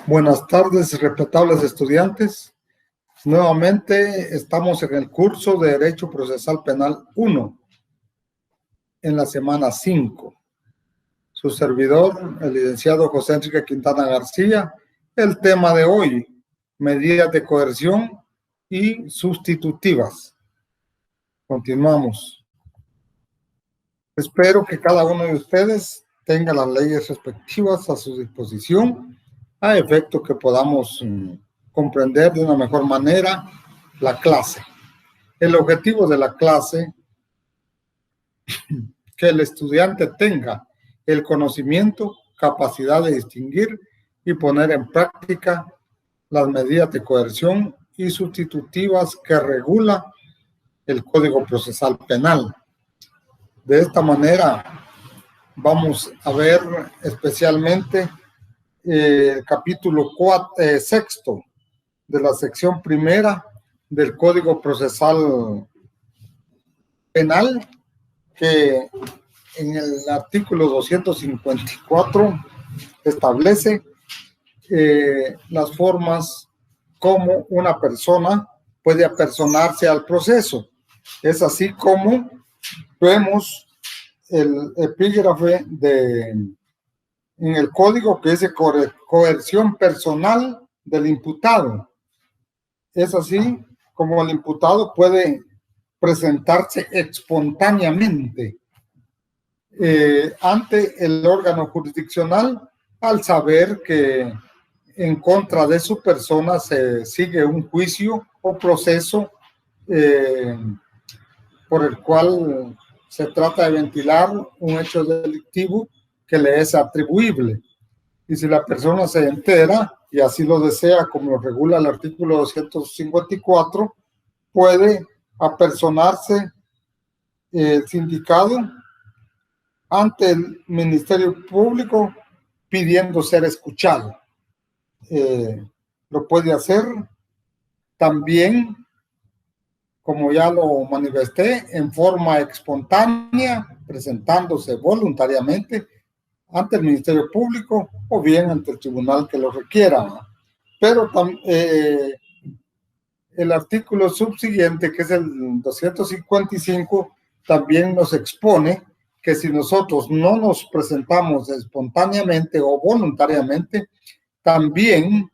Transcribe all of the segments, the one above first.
Buenas tardes, respetables estudiantes. Nuevamente estamos en el curso de Derecho Procesal Penal 1, en la semana 5. Su servidor, el licenciado José Enrique Quintana García. El tema de hoy, medidas de coerción y sustitutivas. Continuamos. Espero que cada uno de ustedes tenga las leyes respectivas a su disposición, a efecto que podamos comprender de una mejor manera la clase. El objetivo de la clase, que el estudiante tenga el conocimiento, capacidad de distinguir y poner en práctica las medidas de coerción y sustitutivas que regula el Código Procesal Penal. De esta manera vamos a ver especialmente el capítulo 6 de la sección primera del Código Procesal Penal, que en el artículo 254 establece las formas como una persona puede apersonarse al proceso. Es así como vemos el epígrafe en el código que dice coerción personal del imputado. Es así como el imputado puede presentarse espontáneamente ante el órgano jurisdiccional al saber que en contra de su persona se sigue un juicio o proceso por el cual se trata de ventilar un hecho delictivo que le es atribuible. Y si la persona se entera y así lo desea, como lo regula el artículo 254, puede apersonarse el sindicado ante el Ministerio Público pidiendo ser escuchado. Lo puede hacer también, como ya lo manifesté, en forma espontánea, presentándose voluntariamente ante el Ministerio Público o bien ante el tribunal que lo requiera. Pero el artículo subsiguiente, que es el 255, también nos expone que si nosotros no nos presentamos espontáneamente o voluntariamente, también,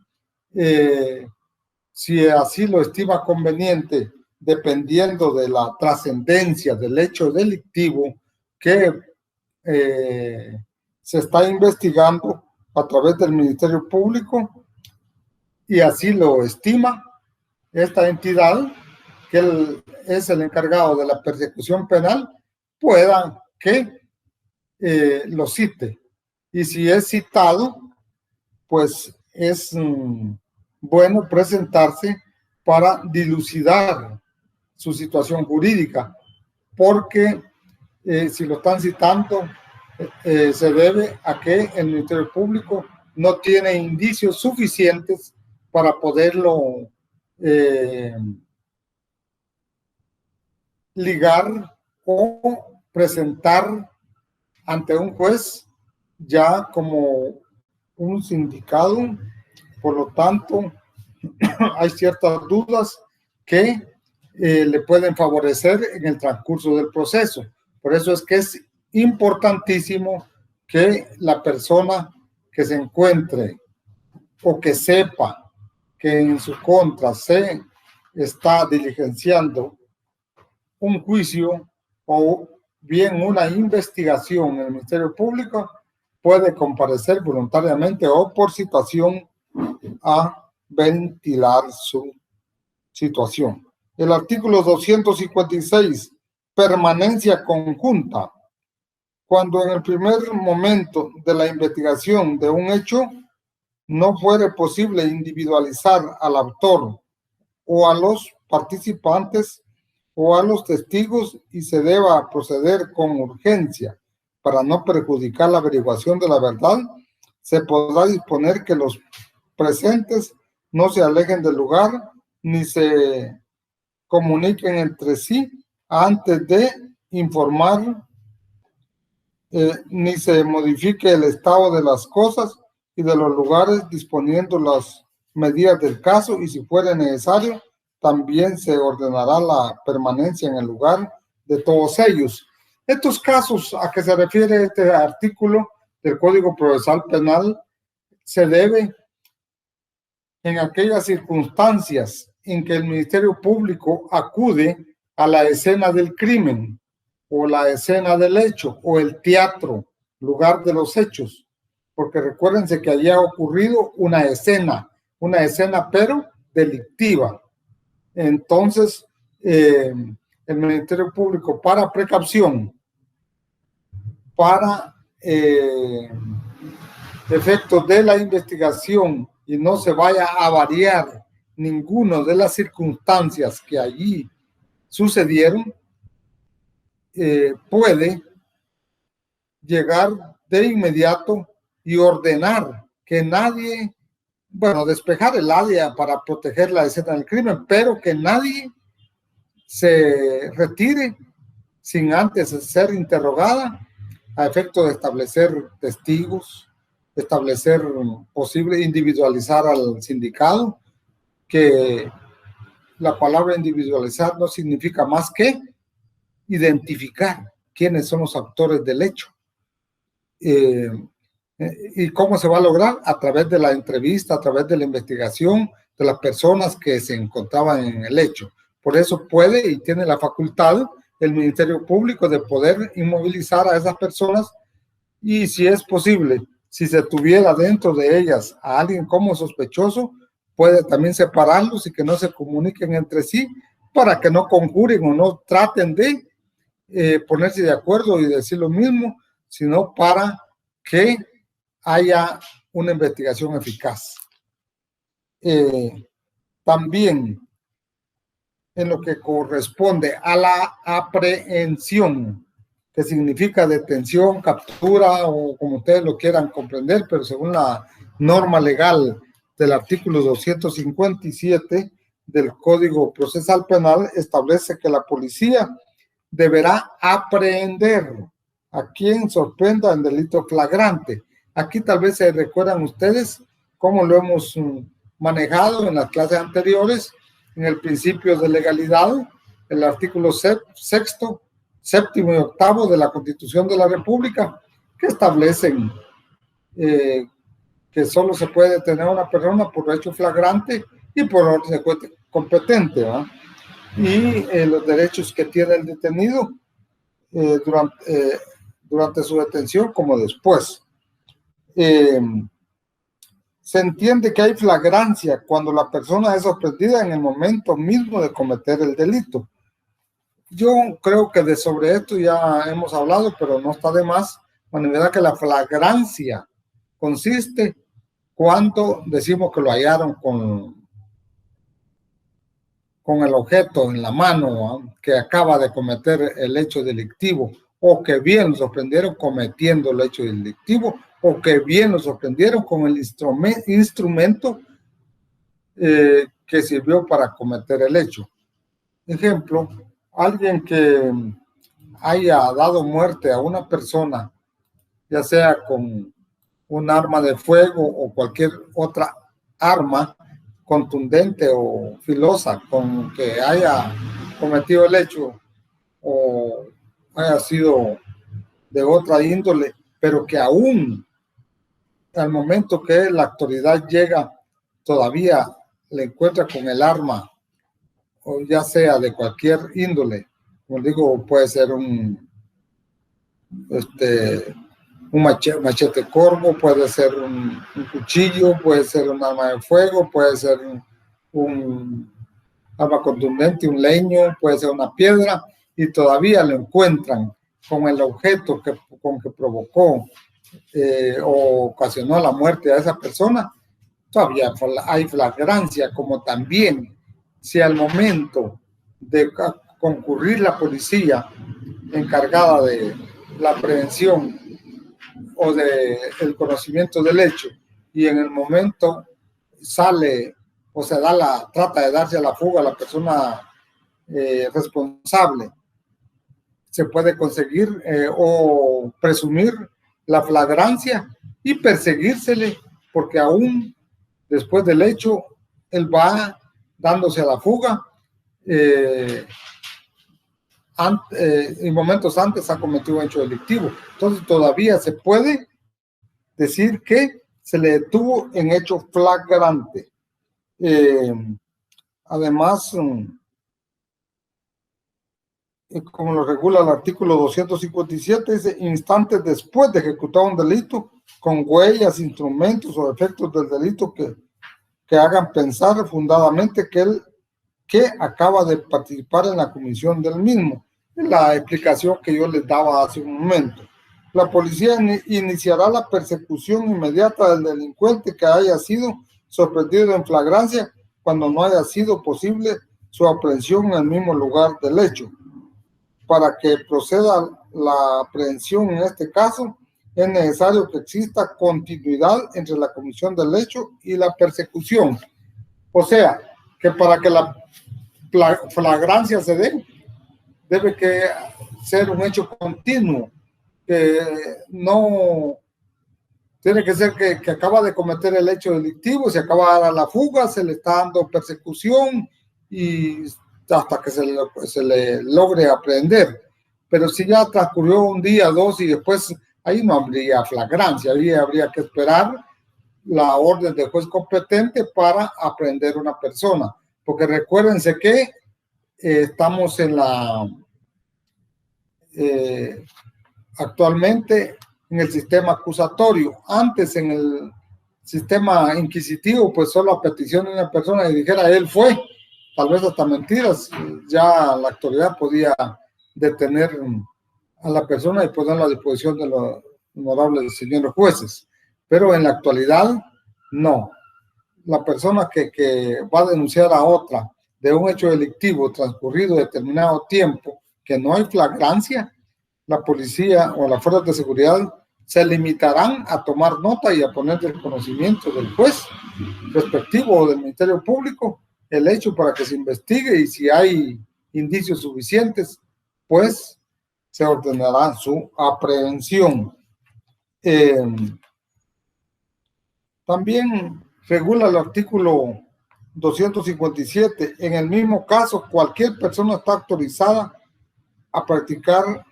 si así lo estima conveniente, dependiendo de la trascendencia del hecho delictivo que se está investigando a través del Ministerio Público, y así lo estima esta entidad, que es el encargado de la persecución penal, pueda que lo cite. Y si es citado, pues es bueno presentarse para dilucidar su situación jurídica, porque si lo están citando, se debe a que el Ministerio Público no tiene indicios suficientes para poderlo ligar o presentar ante un juez ya como un sindicado. Por lo tanto, hay ciertas dudas que le pueden favorecer en el transcurso del proceso. Por eso es que es importantísimo que la persona que se encuentre o que sepa que en su contra se está diligenciando un juicio o bien una investigación en el Ministerio Público, puede comparecer voluntariamente o por situación a ventilar su situación. El artículo 256, permanencia conjunta. Cuando en el primer momento de la investigación de un hecho no fuere posible individualizar al autor o a los participantes o a los testigos y se deba proceder con urgencia para no perjudicar la averiguación de la verdad, se podrá disponer que los presentes no se alejen del lugar ni se comuniquen entre sí antes de informar, ni se modifique el estado de las cosas y de los lugares, disponiendo las medidas del caso, y si fuera necesario, también se ordenará la permanencia en el lugar de todos ellos. Estos casos a que se refiere este artículo del Código Procesal Penal se debe en aquellas circunstancias en que el Ministerio Público acude a la escena del crimen o la escena del hecho o el teatro, lugar de los hechos, porque recuérdense que allí ha ocurrido una escena pero delictiva. Entonces, el Ministerio Público, para precaución, para efectos de la investigación y no se vaya a variar ninguna de las circunstancias que allí sucedieron, puede llegar de inmediato y ordenar que nadie, bueno, despejar el área para proteger la escena del crimen, pero que nadie se retire sin antes ser interrogada a efecto de establecer testigos, establecer posible individualizar al sindicado, que la palabra individualizar no significa más que identificar quiénes son los actores del hecho. ¿Y cómo se va a lograr? A través de la entrevista, a través de la investigación de las personas que se encontraban en el hecho. Por eso puede y tiene la facultad el Ministerio Público de poder inmovilizar a esas personas, y si es posible, si se tuviera dentro de ellas a alguien como sospechoso, puede también separarlos y que no se comuniquen entre sí para que no conjuren o no traten de ponerse de acuerdo y decir lo mismo, sino para que haya una investigación eficaz. También en lo que corresponde a la aprehensión, que significa detención, captura o como ustedes lo quieran comprender, pero según la norma legal del artículo 257 del Código Procesal Penal, establece que la policía deberá aprehender a quien sorprenda en delito flagrante. Aquí tal vez se recuerdan ustedes cómo lo hemos manejado en las clases anteriores, en el principio de legalidad, el artículo sexto, séptimo y octavo de la Constitución de la República, que establecen que solo se puede detener a una persona por hecho flagrante y por orden competente, ¿verdad? Y los derechos que tiene el detenido durante su detención como después. Se entiende que hay flagrancia cuando la persona es sorprendida en el momento mismo de cometer el delito. Yo creo que sobre esto ya hemos hablado, pero no está de más manifestar que la flagrancia consiste cuando decimos que lo hallaron con el objeto en la mano, ¿no?, que acaba de cometer el hecho delictivo, o que bien lo sorprendieron cometiendo el hecho delictivo, o que bien lo sorprendieron con el instrumento que sirvió para cometer el hecho. Ejemplo, alguien que haya dado muerte a una persona, ya sea con un arma de fuego o cualquier otra arma contundente o filosa con que haya cometido el hecho, o haya sido de otra índole, pero que aún al momento que la autoridad llega todavía le encuentra con el arma, o ya sea de cualquier índole, como digo, puede ser un machete corvo, puede ser un cuchillo, puede ser un arma de fuego, puede ser un arma contundente, un leño, puede ser una piedra, y todavía lo encuentran con el objeto con que provocó o ocasionó la muerte a esa persona. Todavía hay flagrancia, como también si al momento de concurrir la policía encargada de la prevención o del conocimiento del hecho, y en el momento sale o se trata de darse a la fuga a la persona responsable, se puede conseguir o presumir la flagrancia y perseguírsele porque aún después del hecho, él va dándose a la fuga. En momentos antes ha cometido un hecho delictivo. Entonces todavía se puede decir que se le detuvo en hecho flagrante. Además, como lo regula el artículo 257, dice instantes después de ejecutar un delito con huellas, instrumentos o efectos del delito que hagan pensar fundadamente que acaba de participar en la comisión del mismo. La explicación que yo les daba hace un momento. La policía iniciará la persecución inmediata del delincuente que haya sido sorprendido en flagrancia cuando no haya sido posible su aprehensión en el mismo lugar del hecho. Para que proceda la aprehensión en este caso, es necesario que exista continuidad entre la comisión del hecho y la persecución. O sea, que para que la flagrancia se dé, debe que ser un hecho continuo, que no tiene que ser que acaba de cometer el hecho delictivo, se acaba de dar la fuga, se le está dando persecución y hasta que se le logre aprehender. Pero si ya transcurrió un día, dos y después ahí no habría flagrancia, ahí habría que esperar la orden del juez competente para aprehender una persona, porque recuérdense que estamos en actualmente en el sistema acusatorio. Antes en el sistema inquisitivo, pues solo a petición de una persona y dijera él fue, tal vez hasta mentiras, ya la autoridad podía detener a la persona y ponerla a disposición de los honorables señores jueces. Pero en la actualidad, no. La persona que va a denunciar a otra de un hecho delictivo transcurrido determinado tiempo, que no hay flagrancia, la policía o las fuerzas de seguridad se limitarán a tomar nota y a poner del conocimiento del juez respectivo o del Ministerio Público el hecho para que se investigue y si hay indicios suficientes, pues se ordenará su aprehensión. También regula el artículo 257. En el mismo caso, cualquier persona está autorizada a practicar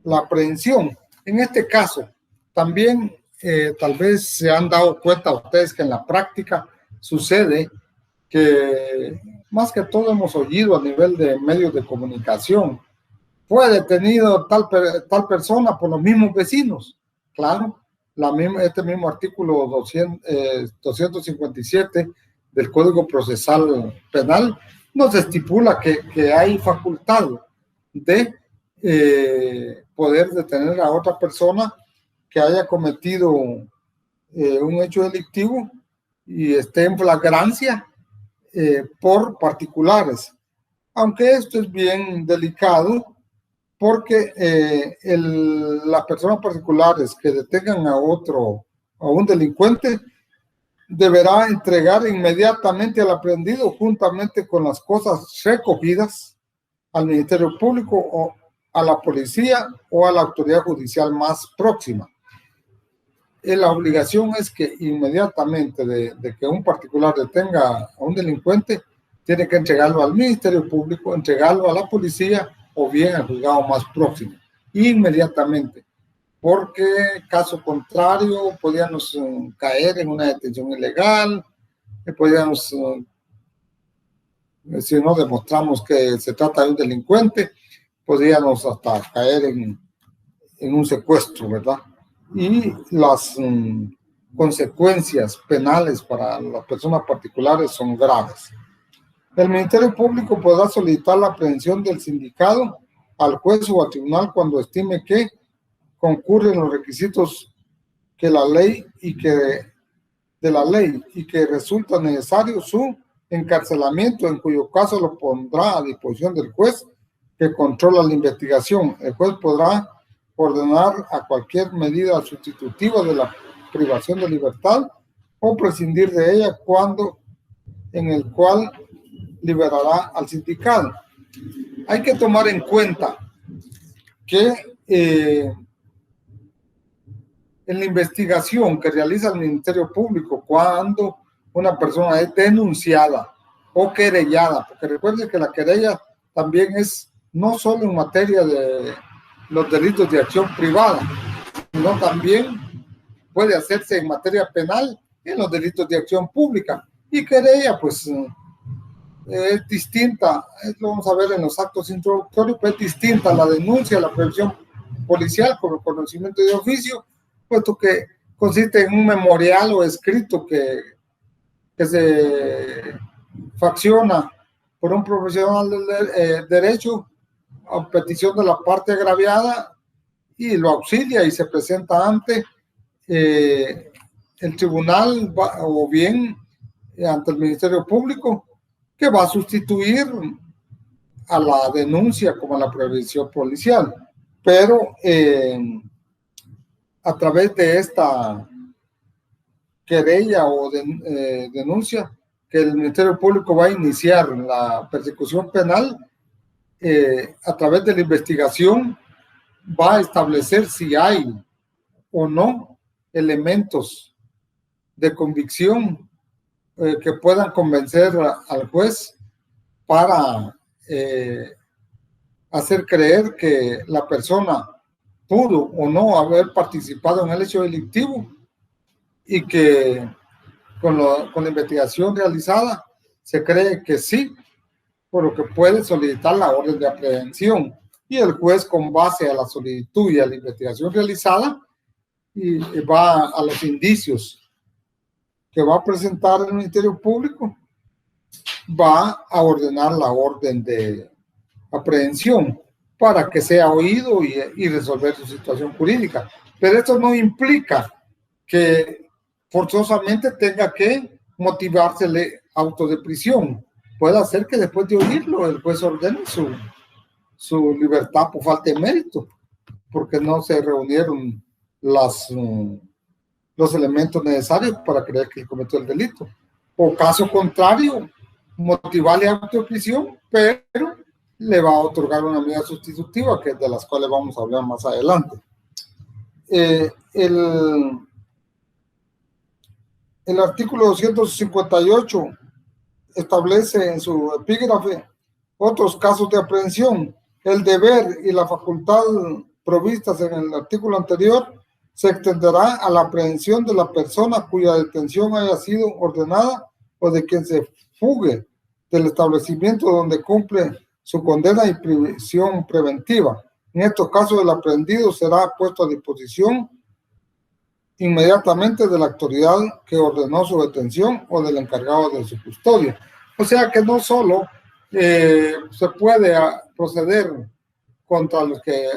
la aprehensión. En este caso, también tal vez se han dado cuenta ustedes que en la práctica sucede que más que todo hemos oído a nivel de medios de comunicación, fue detenido tal persona por los mismos vecinos. Claro, este mismo artículo 257 del Código Procesal Penal nos estipula que hay facultad de poder detener a otra persona que haya cometido un hecho delictivo y esté en flagrancia por particulares. Aunque esto es bien delicado porque las personas particulares que detengan a un delincuente deberá entregar inmediatamente al aprehendido juntamente con las cosas recogidas al Ministerio Público o a la policía o a la autoridad judicial más próxima. La obligación es que inmediatamente de que un particular detenga a un delincuente, tiene que entregarlo al Ministerio Público, entregarlo a la policía o bien al juzgado más próximo, inmediatamente, porque caso contrario podríamos caer en una detención ilegal, podríamos, si no demostramos que se trata de un delincuente, podríamos hasta caer en un secuestro, ¿verdad? Y las consecuencias penales para las personas particulares son graves. El Ministerio Público podrá solicitar la aprehensión del sindicado al juez o al tribunal cuando estime que concurren los requisitos de la ley y que resulta necesario su encarcelamiento, en cuyo caso lo pondrá a disposición del juez que controla la investigación. El juez podrá ordenar a cualquier medida sustitutiva de la privación de libertad o prescindir de ella en el cual liberará al sindicado. Hay que tomar en cuenta que en la investigación que realiza el Ministerio Público cuando una persona es denunciada o querellada, porque recuerden que la querella también es no solo en materia de los delitos de acción privada, sino también puede hacerse en materia penal en los delitos de acción pública. Y querella, pues, es distinta, lo vamos a ver en los actos introductorios, pues es distinta a la denuncia, a la previsión policial con el conocimiento de oficio, puesto que consiste en un memorial o escrito que se facciona por un profesional del derecho a petición de la parte agraviada y lo auxilia y se presenta ante el tribunal o bien ante el Ministerio Público, que va a sustituir a la denuncia como a la previsión policial. Pero a través de esta querella o denuncia que el Ministerio Público va a iniciar la persecución penal, a través de la investigación va a establecer si hay o no elementos de convicción que puedan convencer al juez para hacer creer que la persona pudo o no haber participado en el hecho delictivo y que con la investigación realizada se cree que sí, por lo que puede solicitar la orden de aprehensión y el juez, con base a la solicitud y a la investigación realizada, y va a los indicios que va a presentar el Ministerio Público, va a ordenar la orden de aprehensión para que sea oído y resolver su situación jurídica. Pero esto no implica que forzosamente tenga que motivársele auto de prisión. Puede hacer que después de oírlo el juez ordene su libertad por falta de mérito, porque no se reunieron los elementos necesarios para creer que cometió el delito. O caso contrario, motivarle a auto de prisión, pero le va a otorgar una medida sustitutiva, que es de las cuales vamos a hablar más adelante. El artículo 258 establece en su epígrafe otros casos de aprehensión. El deber y la facultad provistas en el artículo anterior se extenderá a la aprehensión de la persona cuya detención haya sido ordenada o de quien se fugue del establecimiento donde cumple su condena y prisión preventiva. En estos casos, el aprehendido será puesto a disposición inmediatamente de la autoridad que ordenó su detención o del encargado de su custodia. O sea que no solo se puede proceder contra los que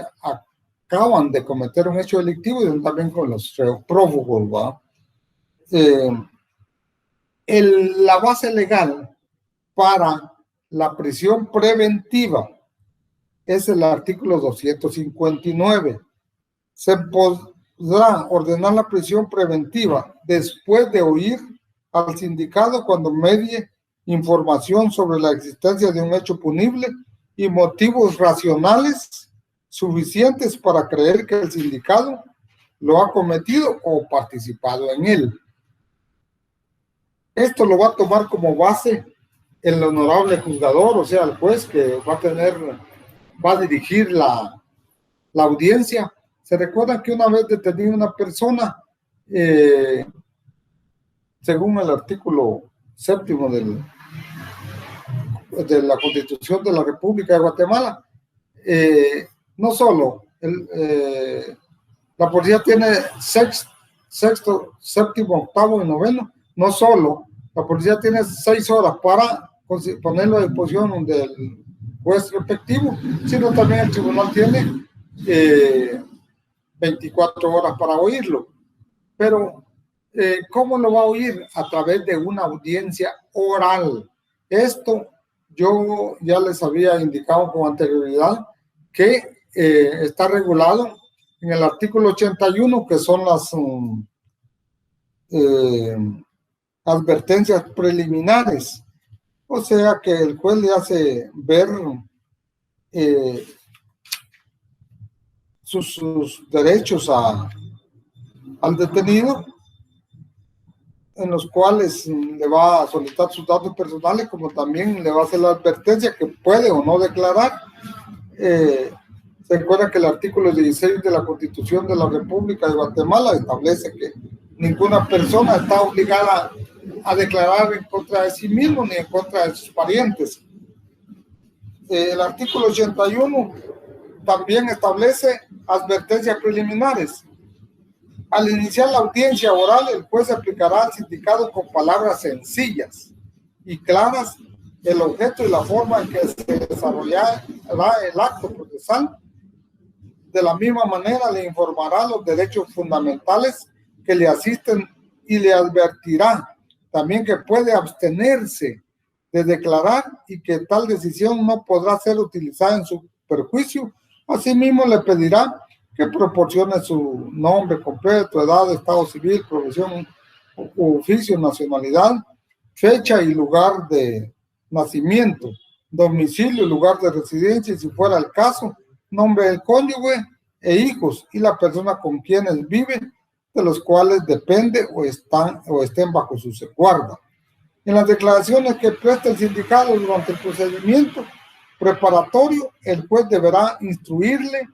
acaban de cometer un hecho delictivo, sino también con los prófugos, ¿va? La base legal para la prisión preventiva es el artículo 259. Se podrá ordenar la prisión preventiva después de oír al sindicado cuando medie información sobre la existencia de un hecho punible y motivos racionales suficientes para creer que el sindicado lo ha cometido o participado en él. Esto lo va a tomar como base el honorable juzgador, o sea, el juez que va a dirigir la audiencia. Se recuerda que una vez detenida una persona, según el artículo 7º de la Constitución de la República de Guatemala, no solo la policía tiene sexto, séptimo, octavo y noveno, no solo la policía tiene 6 horas para ponerlo a disposición del juez respectivo, sino también el tribunal tiene 24 horas para oírlo. Pero ¿cómo lo va a oír? A través de una audiencia oral. Esto yo ya les había indicado con anterioridad que está regulado en el artículo 81, que son las advertencias preliminares. O sea que el juez le hace ver sus derechos al detenido, en los cuales le va a solicitar sus datos personales, como también le va a hacer la advertencia que puede o no declarar. Se recuerda que el artículo 16 de la Constitución de la República de Guatemala establece que ninguna persona está obligada a declarar en contra de sí mismo ni en contra de sus parientes. El artículo 81 también establece advertencias preliminares. Al iniciar la audiencia oral, el juez aplicará al sindicado con palabras sencillas y claras el objeto y la forma en que se desarrollará el acto procesal. De la misma manera, le informará los derechos fundamentales que le asisten y le advertirá también que puede abstenerse de declarar y que tal decisión no podrá ser utilizada en su perjuicio. Asimismo, le pedirá que proporcione su nombre completo, edad, estado civil, profesión, oficio, nacionalidad, fecha y lugar de nacimiento, domicilio y lugar de residencia, y si fuera el caso, nombre del cónyuge e hijos y la persona con quienes vive, de los cuales depende o estén bajo su guarda. En las declaraciones que presta el sindicato durante el procedimiento preparatorio, el juez deberá instruirle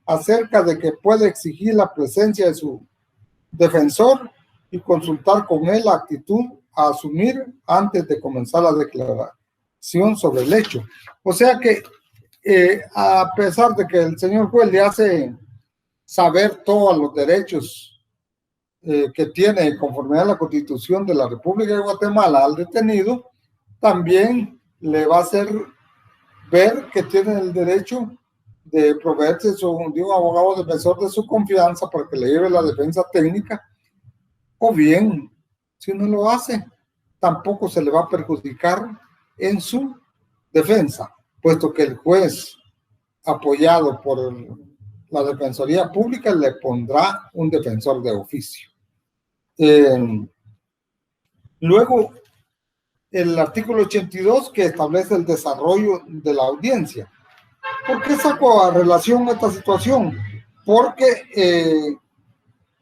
acerca de que puede exigir la presencia de su defensor y consultar con él la actitud a asumir antes de comenzar la declaración sobre el hecho. O sea que a pesar de que el señor juez le hace saber todos los derechos que tiene conforme a la Constitución de la República de Guatemala al detenido, también le va a hacer ver que tiene el derecho de proveerse de un abogado defensor de su confianza para que le lleve la defensa técnica, o bien, si no lo hace, tampoco se le va a perjudicar en su defensa, puesto que el juez, apoyado por la Defensoría Pública, le pondrá un defensor de oficio. Luego, el artículo 82 que establece el desarrollo de la audiencia. ¿Por qué saco a relación esta situación? Porque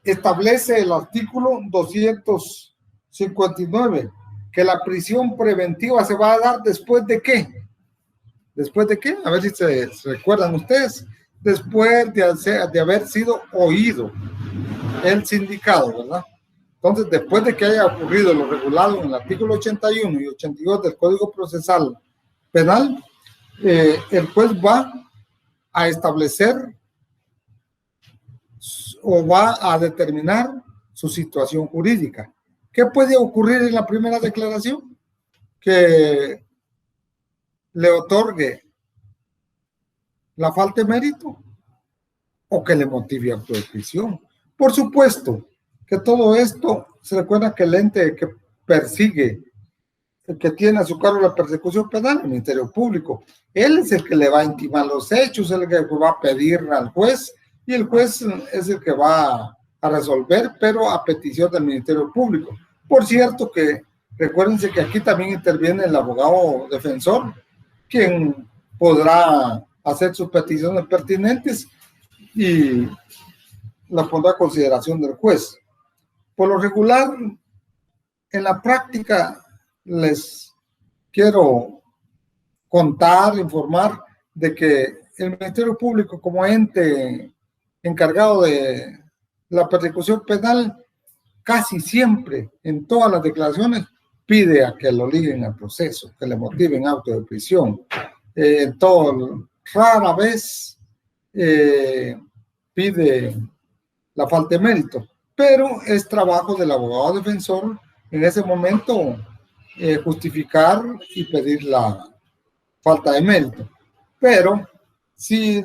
establece el artículo 259 que la prisión preventiva se va a dar después de ¿qué? ¿Después de qué? A ver si se recuerdan ustedes. Después de haber sido oído el sindicado, ¿verdad? Entonces, después de que haya ocurrido lo regulado en el artículo 81 y 82 del Código Procesal Penal, el juez va a establecer o va a determinar su situación jurídica. ¿Qué puede ocurrir en la primera declaración? Que le otorgue la falta de mérito o que le motive auto de prisión. Por supuesto que todo esto, se recuerda que el ente que persigue, el que tiene a su cargo la persecución penal, el Ministerio Público, él es el que le va a intimar los hechos, es el que va a pedir al juez y el juez es el que va a resolver, pero a petición del Ministerio Público. Por cierto que recuérdense que aquí también interviene el abogado defensor, quien podrá hacer sus peticiones pertinentes y la pondrá a consideración del juez. Por lo regular, en la práctica, les quiero contar, informar de que el Ministerio Público, como ente encargado de la persecución penal, casi siempre, en todas las declaraciones, pide a que lo liguen al proceso, que le motiven auto de prisión. Rara vez pide la falta de mérito, pero es trabajo del abogado defensor en ese momento justificar y pedir la falta de mérito. Pero si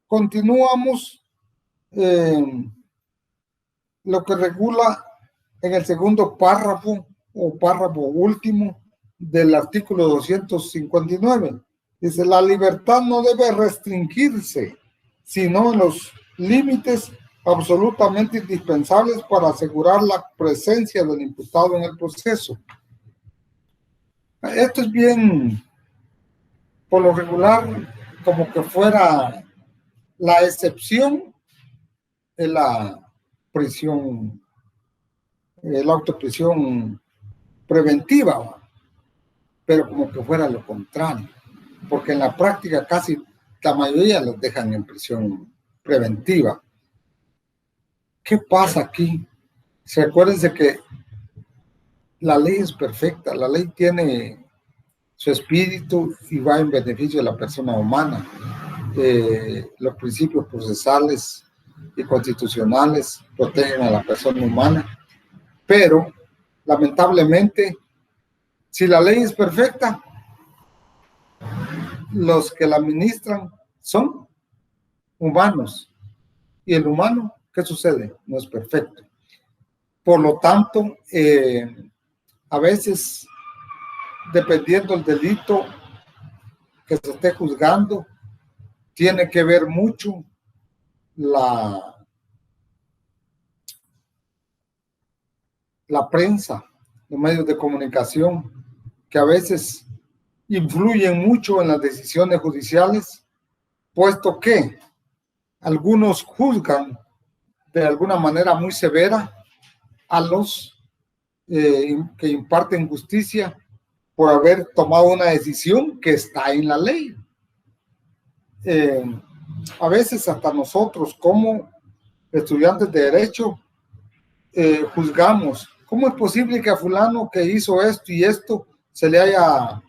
continuamos lo que regula en el segundo párrafo o párrafo último del artículo 259, dice: la libertad no debe restringirse, sino en los límites absolutamente indispensables para asegurar la presencia del imputado en el proceso. Esto es bien, por lo regular, como que fuera la excepción es la prisión, la autoprisión preventiva, pero como que fuera lo contrario, porque en la práctica casi la mayoría los dejan en prisión preventiva. ¿Qué pasa aquí? Recuérdense que la ley es perfecta, la ley tiene su espíritu y va en beneficio de la persona humana. Los principios procesales y constitucionales protegen a la persona humana, pero lamentablemente, si la ley es perfecta, los que la administran son humanos, y el humano, ¿qué sucede? No es perfecto. Por lo tanto, a veces, dependiendo del delito que se esté juzgando, tiene que ver mucho la prensa, los medios de comunicación, que a veces influyen mucho en las decisiones judiciales, puesto que algunos juzgan de alguna manera muy severa a los que imparten justicia por haber tomado una decisión que está en la ley. A veces hasta nosotros como estudiantes de derecho juzgamos. ¿Cómo es posible que a fulano que hizo esto y esto se le haya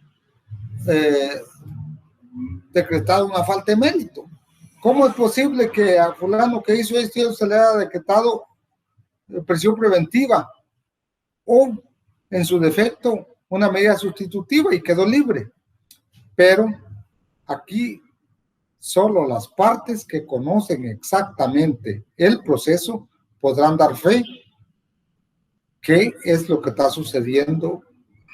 decretado una falta de mérito? ¿Cómo es posible que a fulano que hizo esto y esto se le haya decretado prisión preventiva o, en su defecto, una medida sustitutiva y quedó libre? Pero aquí solo las partes que conocen exactamente el proceso podrán dar fe qué es lo que está sucediendo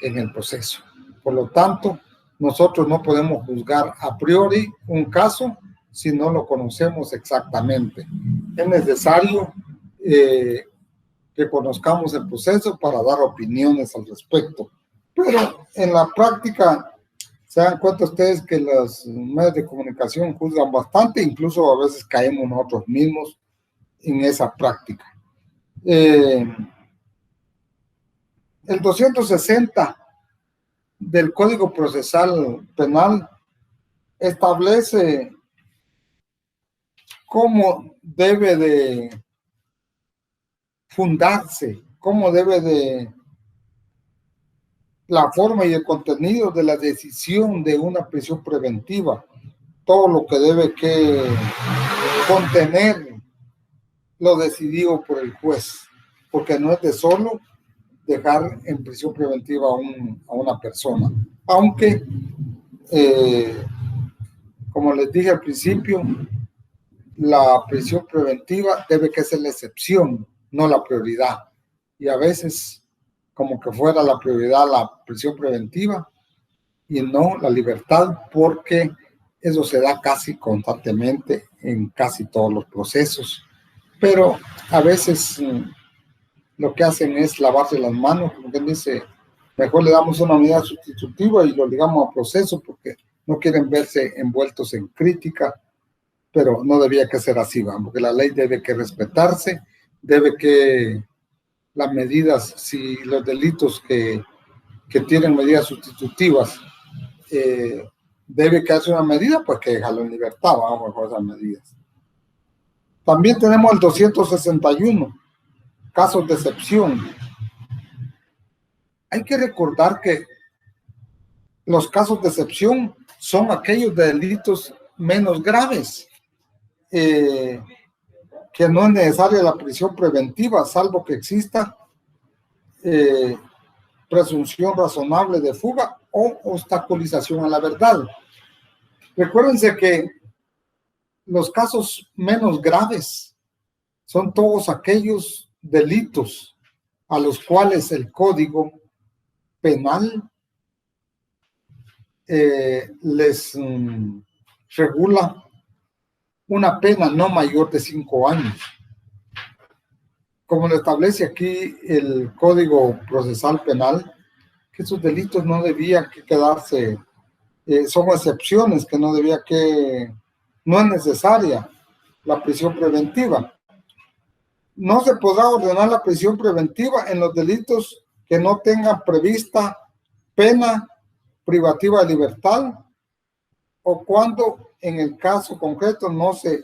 en el proceso. Por lo tanto, nosotros no podemos juzgar a priori un caso si no lo conocemos exactamente. Es necesario que conozcamos el proceso para dar opiniones al respecto. Pero en la práctica, se dan cuenta ustedes que los medios de comunicación juzgan bastante, incluso a veces caemos nosotros mismos en esa práctica. El 260 del Código Procesal Penal establece cómo debe de fundarse, cómo debe de la forma y el contenido de la decisión de una prisión preventiva, todo lo que debe que contener lo decidido por el juez, porque no es de solo dejar en prisión preventiva a una persona, aunque como les dije al principio, la prisión preventiva debe que ser la excepción, no la prioridad, y a veces como que fuera la prioridad la prisión preventiva y no la libertad, porque eso se da casi constantemente en casi todos los procesos, pero a veces lo que hacen es lavarse las manos, como quien dice, mejor le damos una medida sustitutiva y lo ligamos a proceso porque no quieren verse envueltos en crítica, pero no debía que ser así, porque la ley debe que respetarse, debe que las medidas, si los delitos que tienen medidas sustitutivas, debe que hacer una medida, pues que dejarlo en libertad, vamos con esas medidas. También tenemos el 261, casos de excepción. Hay que recordar que los casos de excepción son aquellos de delitos menos graves, que no es necesaria la prisión preventiva, salvo que exista presunción razonable de fuga o obstaculización a la verdad. Recuérdense que los casos menos graves son todos aquellos delitos a los cuales el Código Penal les regula una pena no mayor de 5 años. Como lo establece aquí el Código Procesal Penal, que esos delitos no debían que quedarse, son excepciones que no debía que, no es necesaria la prisión preventiva. No se podrá ordenar la prisión preventiva en los delitos que no tengan prevista pena privativa de libertad o cuando en el caso concreto no se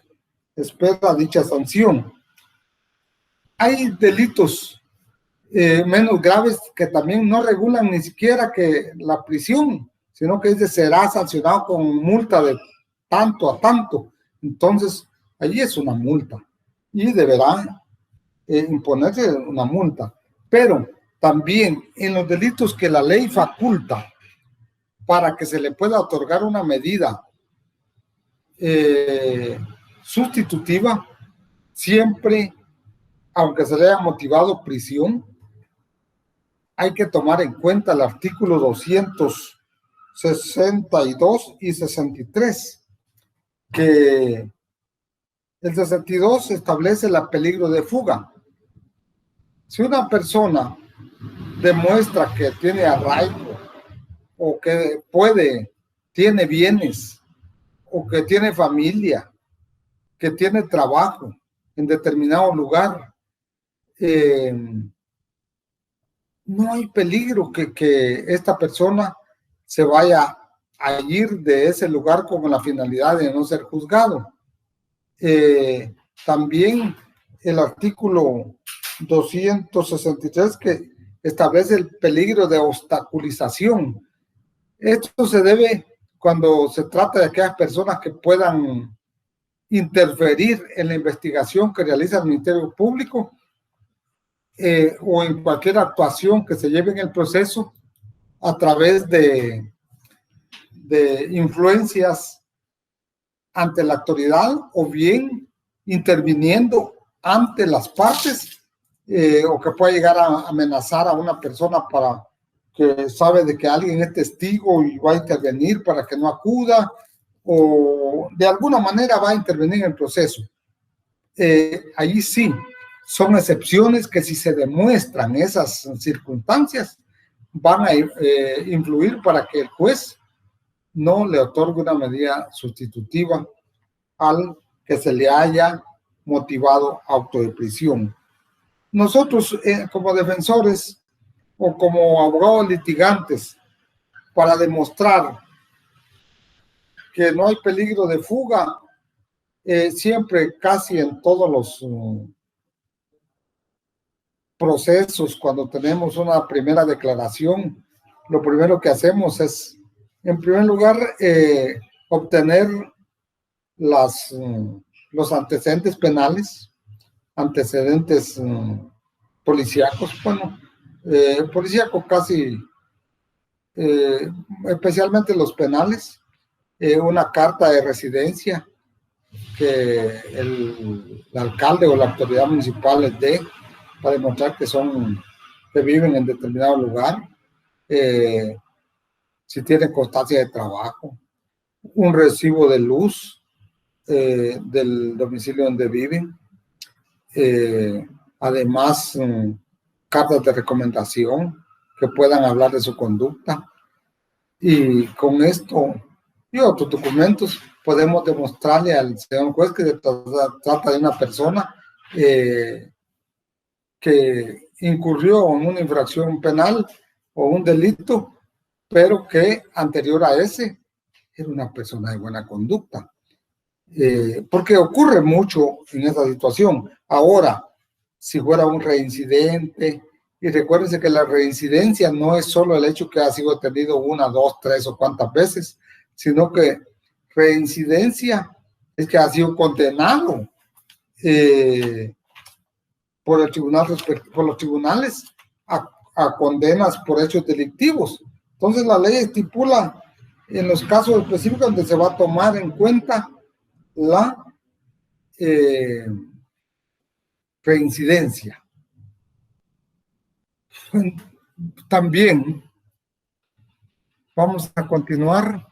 espera dicha sanción. Hay delitos menos graves que también no regulan ni siquiera que la prisión, sino que será sancionado con multa de tanto a tanto. Entonces, allí es una multa y deberá imponerse una multa. Pero también en los delitos que la ley faculta para que se le pueda otorgar una medida sustitutiva, siempre, aunque se le haya motivado prisión, hay que tomar en cuenta el artículo 262 y 63, que el 62 establece el peligro de fuga. Si una persona demuestra que tiene arraigo o que tiene bienes o que tiene familia, que tiene trabajo en determinado lugar, no hay peligro que esta persona se vaya a ir de ese lugar con la finalidad de no ser juzgado. También el artículo 263 que establece el peligro de obstaculización. Esto se debe cuando se trata de aquellas personas que puedan interferir en la investigación que realiza el Ministerio Público o en cualquier actuación que se lleve en el proceso a través de influencias ante la autoridad o bien interviniendo ante las partes o que pueda llegar a amenazar a una persona para que sabe de que alguien es testigo y va a intervenir para que no acuda o de alguna manera va a intervenir en el proceso. Ahí sí, son excepciones que si se demuestran esas circunstancias van a influir para que el juez no le otorgue una medida sustitutiva al que se le haya motivado auto de prisión. Nosotros como defensores o como abogados litigantes, para demostrar que no hay peligro de fuga, siempre casi en todos los procesos, cuando tenemos una primera declaración, lo primero que hacemos es, en primer lugar, obtener los antecedentes penales, antecedentes policíacos, bueno, policíacos casi, especialmente los penales, una carta de residencia que el alcalde o la autoridad municipal les dé para demostrar que viven en determinado lugar, si tienen constancia de trabajo, un recibo de luz del domicilio donde viven, además cartas de recomendación que puedan hablar de su conducta, y con esto y otros documentos podemos demostrarle al señor juez que se trata de una persona que incurrió en una infracción penal o un delito, pero que anterior a ese era una persona de buena conducta. Porque ocurre mucho en esa situación. Ahora, si fuera un reincidente, y recuérdense que la reincidencia no es solo el hecho que ha sido detenido una, dos, tres o cuantas veces, sino que reincidencia es que ha sido condenado por el tribunal, por los tribunales a condenas por hechos delictivos. Entonces la ley estipula en los casos específicos donde se va a tomar en cuenta la reincidencia. También vamos a continuar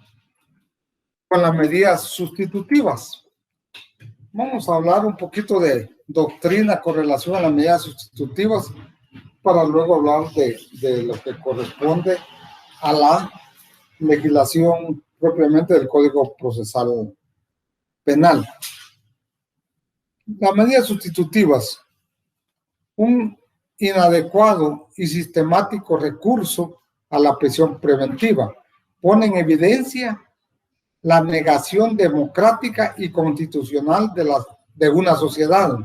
con las medidas sustitutivas. Vamos a hablar un poquito de doctrina con relación a las medidas sustitutivas para luego hablar de lo que corresponde a la legislación propiamente del Código Procesal Penal. Las medidas sustitutivas un inadecuado y sistemático recurso a la prisión preventiva. Pone en evidencia la negación democrática y constitucional de una sociedad.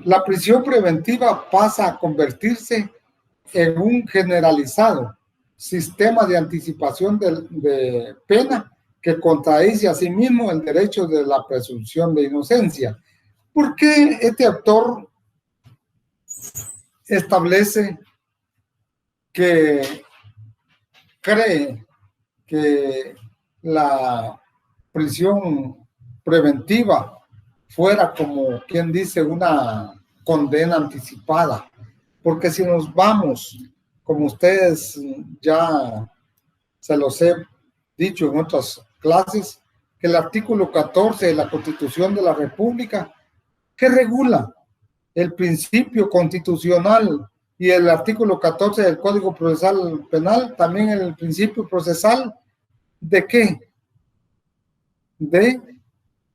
La prisión preventiva pasa a convertirse en un generalizado sistema de anticipación de pena que contradice a sí mismo el derecho de la presunción de inocencia. ¿Por qué este autor establece que cree que la prisión preventiva fuera, como quien dice, una condena anticipada? Porque si nos vamos, como ustedes ya se los he dicho en otras clases, que el artículo 14 de la Constitución de la República, que regula el principio constitucional, y el artículo 14 del Código Procesal Penal, también el principio procesal, ¿de qué? De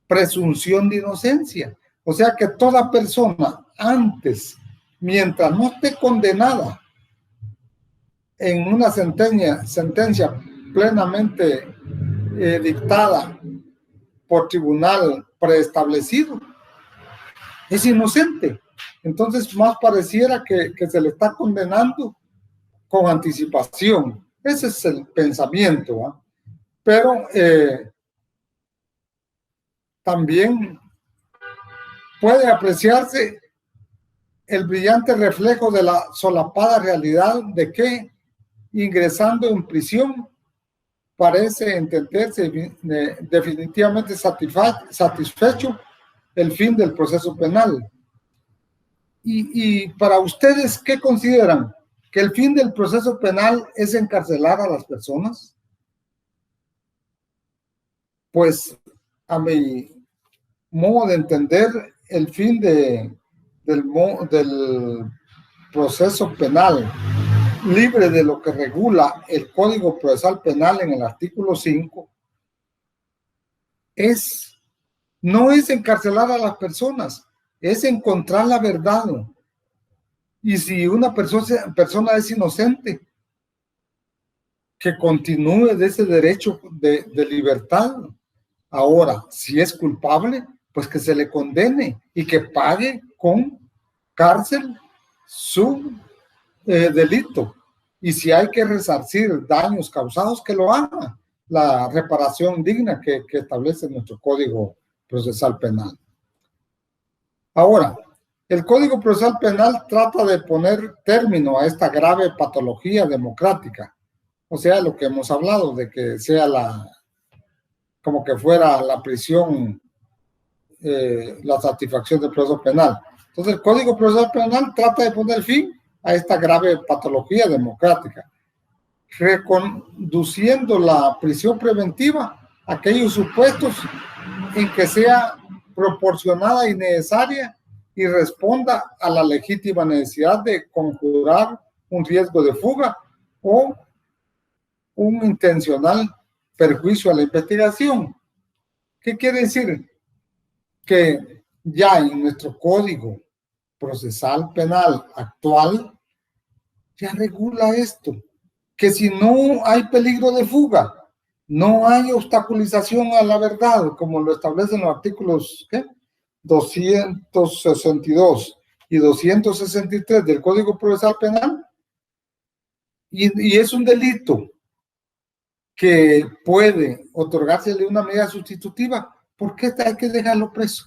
presunción de inocencia. O sea que toda persona antes, mientras no esté condenada en una sentencia plenamente dictada por tribunal preestablecido, es inocente. Entonces más pareciera que se le está condenando con anticipación. Ese es el pensamiento, ¿eh? Pero también puede apreciarse el brillante reflejo de la solapada realidad de que, ingresando en prisión, parece entenderse definitivamente satisfecho el fin del proceso penal. Y para ustedes, ¿qué consideran? ¿Que el fin del proceso penal es encarcelar a las personas? Pues, a mi modo de entender, el fin del proceso penal, libre de lo que regula el Código Procesal Penal en el artículo 5, no es encarcelar a las personas, es encontrar la verdad. Y si una persona es inocente, que continúe de ese derecho de libertad. Ahora, si es culpable, pues que se le condene y que pague con cárcel su delito. Y si hay que resarcir daños causados, que lo haga. La reparación digna que establece nuestro Código Procesal Penal. Ahora, el Código Procesal Penal trata de poner término a esta grave patología democrática. O sea, lo que hemos hablado, de que sea como que fuera la prisión, la satisfacción del proceso penal. Entonces, el Código Procesal Penal trata de poner fin a esta grave patología democrática, reconduciendo la prisión preventiva a aquellos supuestos en que sea proporcionada y necesaria y responda a la legítima necesidad de conjurar un riesgo de fuga o un intencional perjuicio a la investigación. ¿Qué quiere decir? Que ya en nuestro Código Procesal Penal actual ya regula esto, que si no hay peligro de fuga, no hay obstaculización a la verdad, como lo establecen los artículos 262 y 263 del Código Procesal Penal, y es un delito que puede otorgársele una medida sustitutiva, ¿por qué hay que dejarlo preso?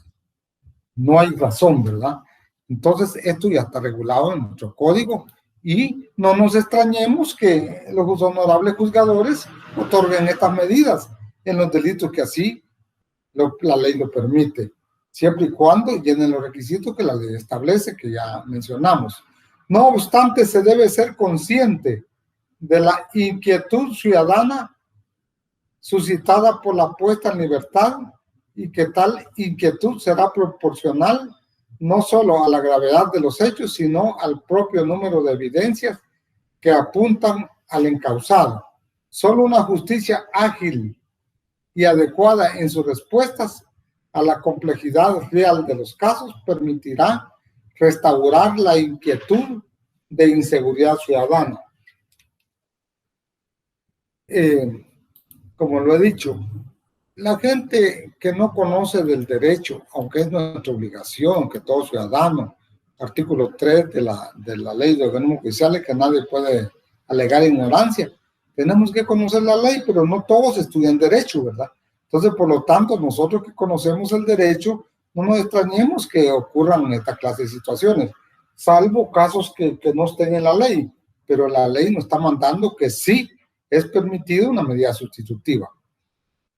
No hay razón, ¿verdad? Entonces, esto ya está regulado en nuestro código y no nos extrañemos que los honorables juzgadores otorguen estas medidas en los delitos que así la ley lo permite, siempre y cuando llenen los requisitos que la ley establece, que ya mencionamos. No obstante, se debe ser consciente de la inquietud ciudadana suscitada por la puesta en libertad y que tal inquietud será proporcional no solo a la gravedad de los hechos, sino al propio número de evidencias que apuntan al encausado. Solo una justicia ágil y adecuada en sus respuestas a la complejidad real de los casos, permitirá restaurar la inquietud de inseguridad ciudadana. Como lo he dicho, la gente que no conoce del derecho, aunque es nuestra obligación, que todo ciudadano, artículo 3 de la ley de organismos judiciales, que nadie puede alegar ignorancia, tenemos que conocer la ley, pero no todos estudian derecho, ¿verdad? Entonces, por lo tanto, nosotros que conocemos el derecho, no nos extrañemos que ocurran esta clase de situaciones, salvo casos que no estén en la ley, pero la ley nos está mandando que sí es permitido una medida sustitutiva.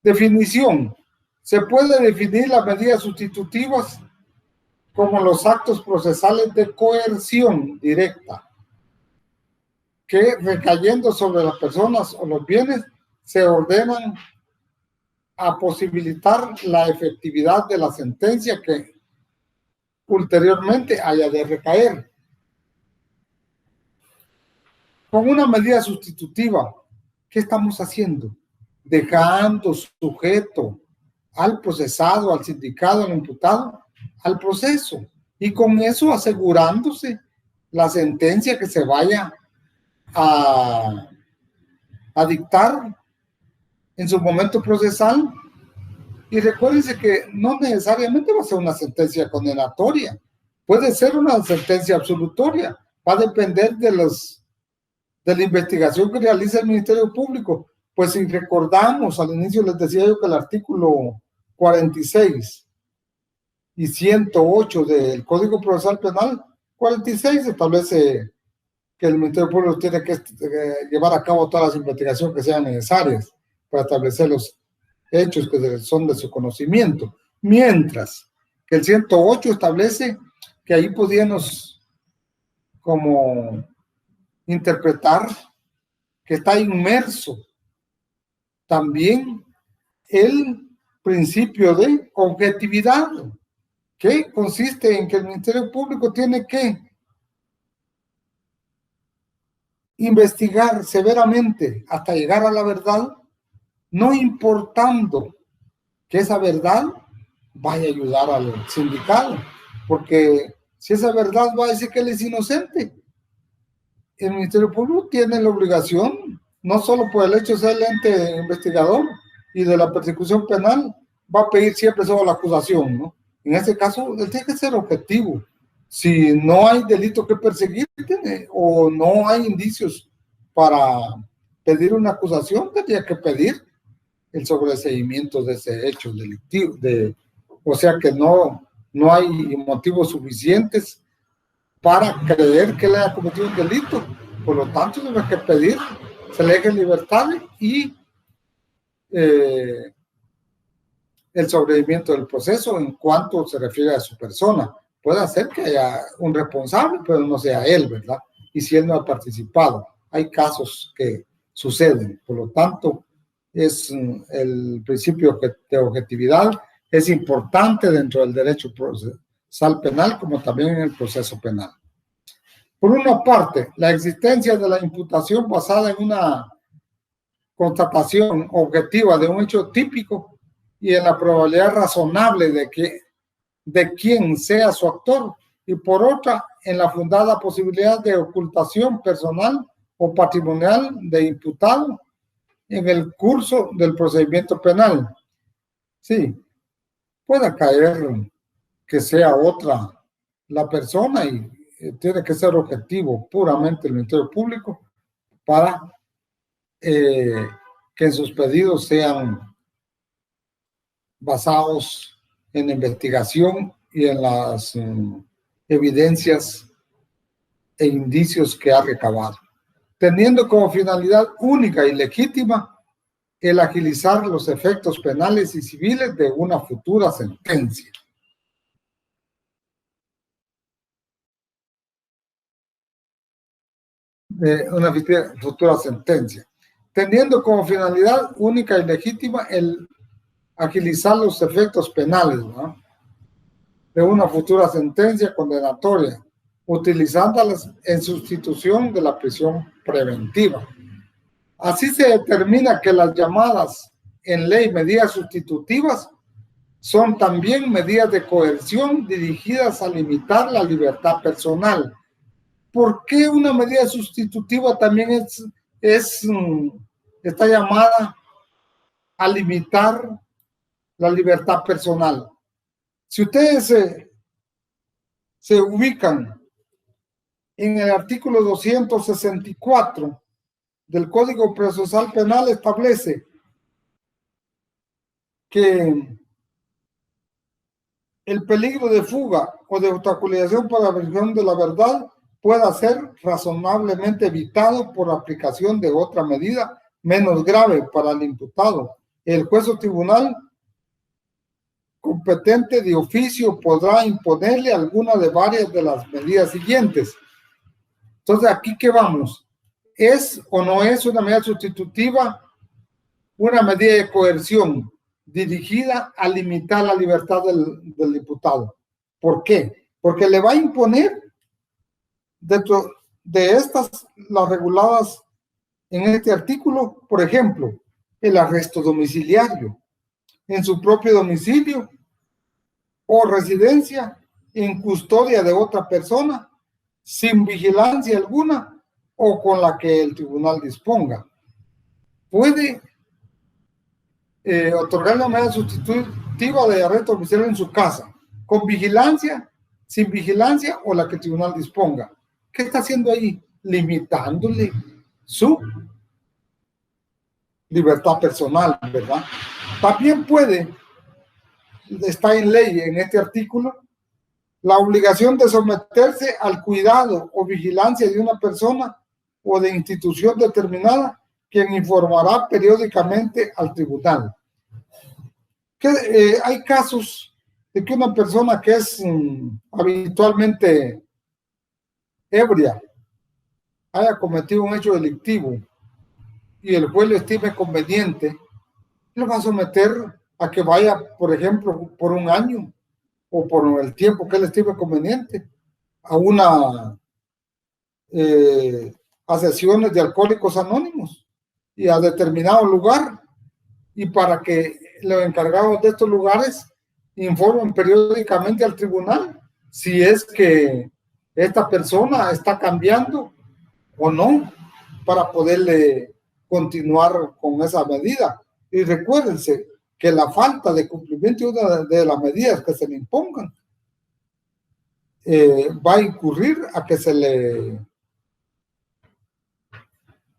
Definición. Se puede definir las medidas sustitutivas como los actos procesales de coerción directa, que recayendo sobre las personas o los bienes, se ordenan a posibilitar la efectividad de la sentencia que ulteriormente haya de recaer. Con una medida sustitutiva, ¿qué estamos haciendo? Dejando sujeto al procesado, al sindicado, al imputado, al proceso. Y con eso asegurándose la sentencia que se vaya a dictar en su momento procesal. Y recuérdense que no necesariamente va a ser una sentencia condenatoria. Puede ser una sentencia absolutoria. Va a depender de la investigación que realiza el Ministerio Público. Pues si recordamos, al inicio les decía yo que el artículo 46 y 108 del Código Procesal Penal, 46 establece que el Ministerio Público tiene que llevar a cabo todas las investigaciones que sean necesarias para establecer los hechos que son de su conocimiento. Mientras que el 108 establece que ahí podíamos como interpretar que está inmerso también el principio de objetividad, que consiste en que el Ministerio Público tiene que investigar severamente hasta llegar a la verdad, no importando que esa verdad vaya a ayudar al sindicado, porque si esa verdad va a decir que él es inocente, el Ministerio Público tiene la obligación, no solo por el hecho de ser el ente investigador y de la persecución penal, va a pedir siempre sobre la acusación, ¿no? En este caso, él tiene que ser objetivo. Si no hay delito que perseguir o no hay indicios para pedir una acusación, tendría que pedir el sobreseimiento de ese hecho delictivo, o sea que no hay motivos suficientes para creer que él haya cometido un delito. Por lo tanto, debe que pedir se le deje libertad y el sobreseimiento del proceso en cuanto se refiere a su persona. Puede ser que haya un responsable, pero no sea él, ¿verdad? Y si él no ha participado, hay casos que suceden. Por lo tanto, es el principio de objetividad es importante dentro del derecho procesal penal como también en el proceso penal. Por una parte, la existencia de la imputación basada en una constatación objetiva de un hecho típico y en la probabilidad razonable de quien sea su actor, y por otra, en la fundada posibilidad de ocultación personal o patrimonial de imputado en el curso del procedimiento penal. Sí, puede caer que sea otra la persona y tiene que ser objetivo puramente el Ministerio Público para que en sus pedidos sean basados en investigación y en las evidencias e indicios que ha recabado, teniendo como finalidad única y legítima el agilizar los efectos penales y civiles de una futura sentencia. Una futura sentencia, teniendo como finalidad única y legítima el agilizar los efectos penales, ¿no?, de una futura sentencia condenatoria, utilizándolas en sustitución de la prisión preventiva. Así se determina que las llamadas en ley medidas sustitutivas son también medidas de coerción dirigidas a limitar la libertad personal. ¿Por qué una medida sustitutiva también está llamada a limitar la libertad personal? Si ustedes se ubican en el artículo 264 del Código Procesal Penal, establece que el peligro de fuga o de obstaculización para la averiguación de la verdad pueda ser razonablemente evitado por aplicación de otra medida menos grave para el imputado. El juez o tribunal competente de oficio podrá imponerle alguna de varias de las medidas siguientes. Entonces, ¿aquí qué vamos? ¿Es o no es una medida sustitutiva una medida de coerción dirigida a limitar la libertad del diputado? ¿Por qué? Porque le va a imponer dentro de estas, las reguladas en este artículo, por ejemplo, el arresto domiciliario en su propio domicilio o residencia en custodia de otra persona sin vigilancia alguna o con la que el tribunal disponga. Puede otorgar la medida sustitutiva de arresto domiciliario en su casa, con vigilancia, sin vigilancia o la que el tribunal disponga. ¿Qué está haciendo ahí? Limitándole su libertad personal, ¿verdad? También puede, está en ley en este artículo, la obligación de someterse al cuidado o vigilancia de una persona o de institución determinada, quien informará periódicamente al tribunal. Hay casos de que una persona que es habitualmente ebria haya cometido un hecho delictivo y el juez lo estime conveniente, lo va a someter a que vaya, por ejemplo, por un año o por el tiempo que él estime conveniente a a sesiones de Alcohólicos Anónimos y a determinado lugar, y para que los encargados de estos lugares informen periódicamente al tribunal si es que esta persona está cambiando o no, para poderle continuar con esa medida. Y recuérdense que la falta de cumplimiento de las medidas que se le impongan va a incurrir a que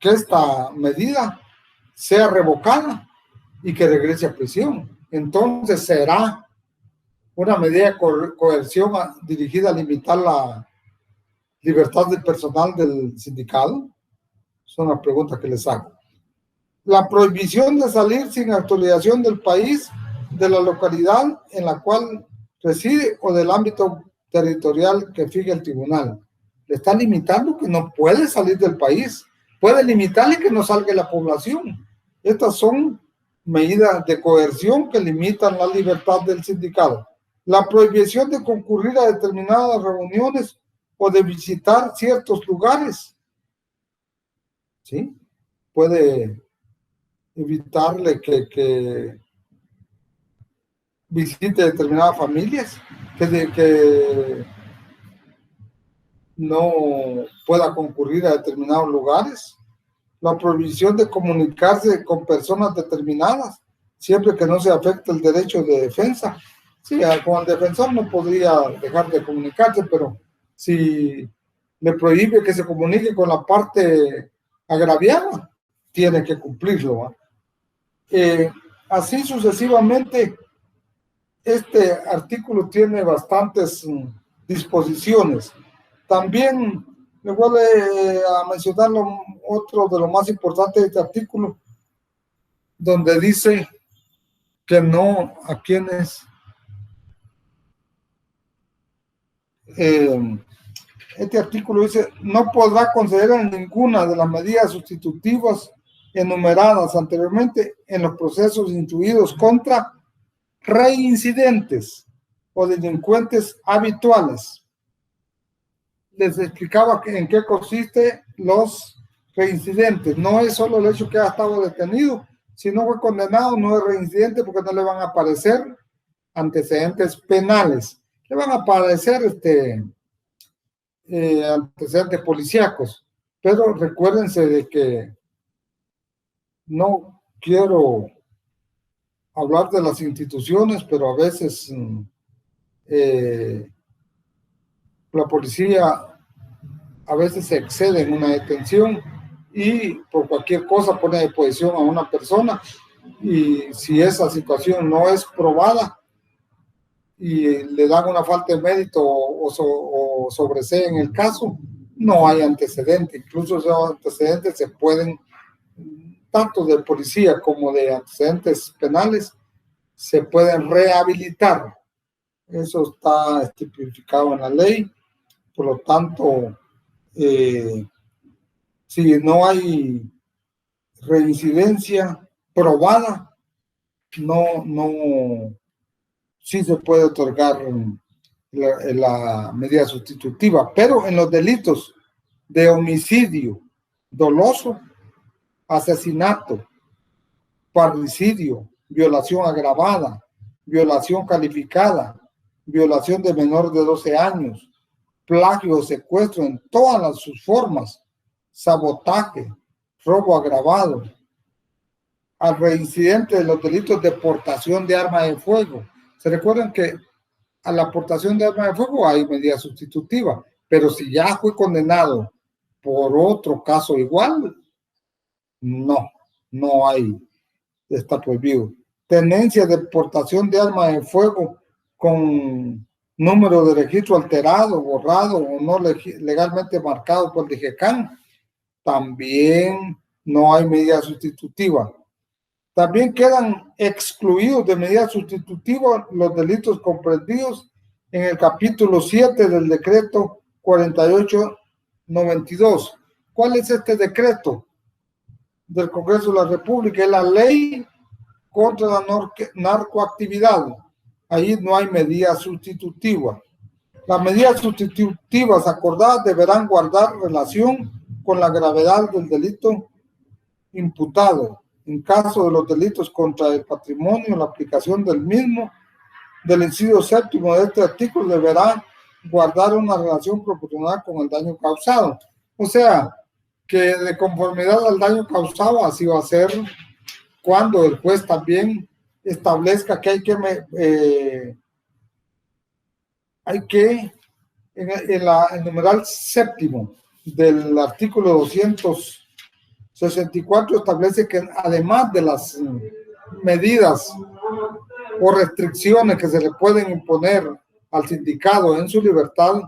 esta medida sea revocada y que regrese a prisión. Entonces será una medida de coerción dirigida a limitar la libertad personal del sindicado. Son las preguntas que les hago. La prohibición de salir sin autorización del país, de la localidad en la cual reside o del ámbito territorial que fije el tribunal. Le está limitando que no puede salir del país. Puede limitarle que no salga de la población. Estas son medidas de coerción que limitan la libertad del sindicado. La prohibición de concurrir a determinadas reuniones o de visitar ciertos lugares. ¿Sí? Puede evitarle que visite determinadas familias, que no pueda concurrir a determinados lugares. La prohibición de comunicarse con personas determinadas, siempre que no se afecte el derecho de defensa. Sí, con el defensor no podría dejar de comunicarse, pero si le prohíbe que se comunique con la parte agraviada, tiene que cumplirlo. Así sucesivamente, este artículo tiene bastantes disposiciones. También me voy a mencionar otro de lo más importante de este artículo, donde dice que no a quienes este artículo dice: no podrá conceder ninguna de las medidas sustitutivas enumeradas anteriormente en los procesos instruidos contra reincidentes o delincuentes habituales. Les explicaba en qué consiste los reincidentes. No es solo el hecho que ha estado detenido. Si no fue condenado, no es reincidente porque no le van a aparecer antecedentes penales. Le van a aparecer antecedentes policíacos, pero recuérdense de que no quiero hablar de las instituciones, pero a veces la policía a veces se excede en una detención y por cualquier cosa pone a disposición a una persona, y si esa situación no es probada y le dan una falta de mérito o sobreseen el caso, no hay antecedente. Incluso esos antecedentes se pueden, tanto de policía como de antecedentes penales, se pueden rehabilitar. Eso está tipificado en la ley. Por lo tanto, si no hay reincidencia probada, sí se puede otorgar la medida sustitutiva, pero en los delitos de homicidio doloso, asesinato, parricidio, violación agravada, violación calificada, violación de menor de 12 años, plagio o secuestro en todas sus formas, sabotaje, robo agravado, al reincidente de los delitos de portación de arma de fuego. Se recuerdan que a la portación de arma de fuego hay medida sustitutiva, pero si ya fue condenado por otro caso igual, no hay, está prohibido. Tenencia de portación de arma de fuego con número de registro alterado, borrado o no legalmente marcado por el DGCAN, también no hay medida sustitutiva. También quedan excluidos de medida sustitutiva los delitos comprendidos en el capítulo 7 del decreto 4892. ¿Cuál es este decreto del Congreso de la República? Es la ley contra la narcoactividad. Ahí no hay medida sustitutiva. Las medidas sustitutivas acordadas deberán guardar relación con la gravedad del delito imputado. En caso de los delitos contra el patrimonio, la aplicación del mismo, del inciso séptimo de este artículo, deberá guardar una relación proporcional con el daño causado. O sea, que de conformidad al daño causado, así va a ser cuando el juez también establezca que en el numeral séptimo del artículo 264 establece que además de las medidas o restricciones que se le pueden imponer al sindicado en su libertad,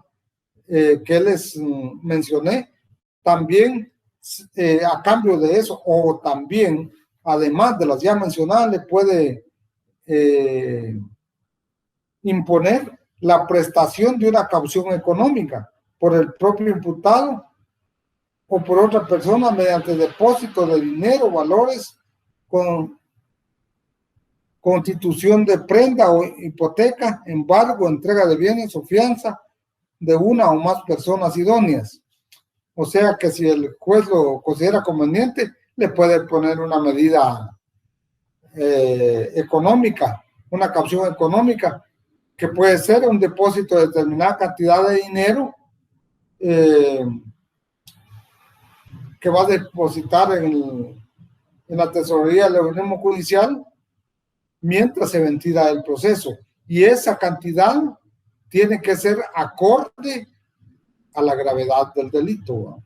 que les mencioné, también a cambio de eso, o también además de las ya mencionadas, le puede imponer la prestación de una caución económica por el propio imputado o por otra persona mediante depósito de dinero, valores, con constitución de prenda o hipoteca, embargo, entrega de bienes o fianza de una o más personas idóneas. O sea que si el juez lo considera conveniente, le puede poner una medida económica, una caución económica, que puede ser un depósito de determinada cantidad de dinero que va a depositar en la tesorería del organismo judicial mientras se ventila el proceso. Y esa cantidad tiene que ser acorde a la gravedad del delito.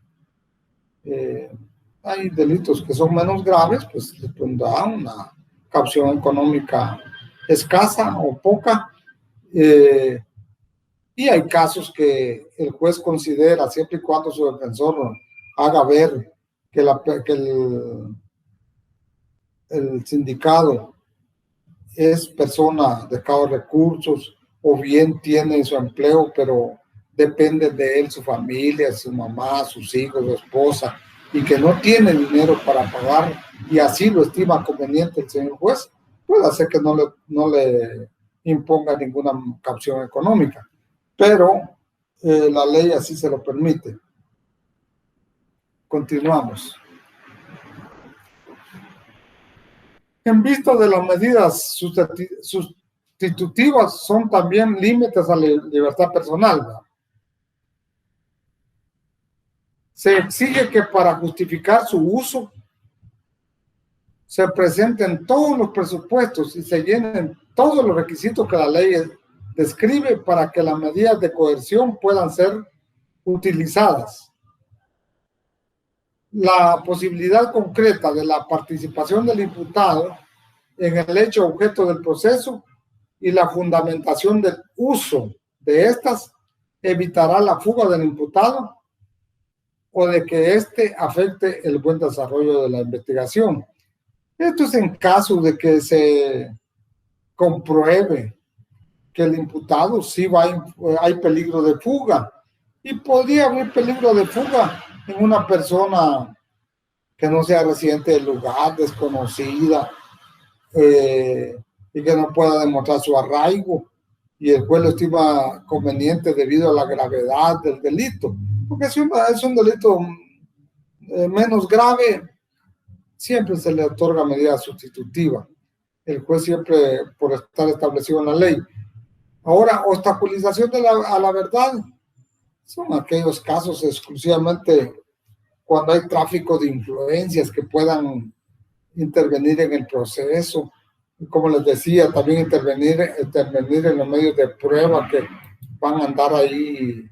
Hay delitos que son menos graves, pues le pondrá una caución económica escasa o poca. Y hay casos que el juez considera, siempre y cuando su defensor haga ver que el sindicado es persona de escasos recursos o bien tiene su empleo, pero depende de él, su familia, su mamá, sus hijos, su esposa, y que no tiene dinero para pagar, y así lo estima conveniente el señor juez, puede hacer que no le imponga ninguna caución económica, pero la ley así se lo permite. Continuamos. En vista de las medidas constitutivas son también límites a la libertad personal, ¿verdad? Se exige que para justificar su uso se presenten todos los presupuestos y se llenen todos los requisitos que la ley describe para que las medidas de coerción puedan ser utilizadas. La posibilidad concreta de la participación del imputado en el hecho objeto del proceso y la fundamentación del uso de estas evitará la fuga del imputado o de que éste afecte el buen desarrollo de la investigación. Esto es en caso de que se compruebe que el imputado sí hay peligro de fuga, y podría haber peligro de fuga en una persona que no sea residente del lugar, desconocida, y que no pueda demostrar su arraigo, y el juez lo estima conveniente debido a la gravedad del delito. Porque si es un delito menos grave, siempre se le otorga medida sustitutiva. El juez siempre, por estar establecido en la ley. Ahora, obstaculización a la verdad son aquellos casos exclusivamente cuando hay tráfico de influencias que puedan intervenir en el proceso. Como les decía, también intervenir en los medios de prueba que van a andar ahí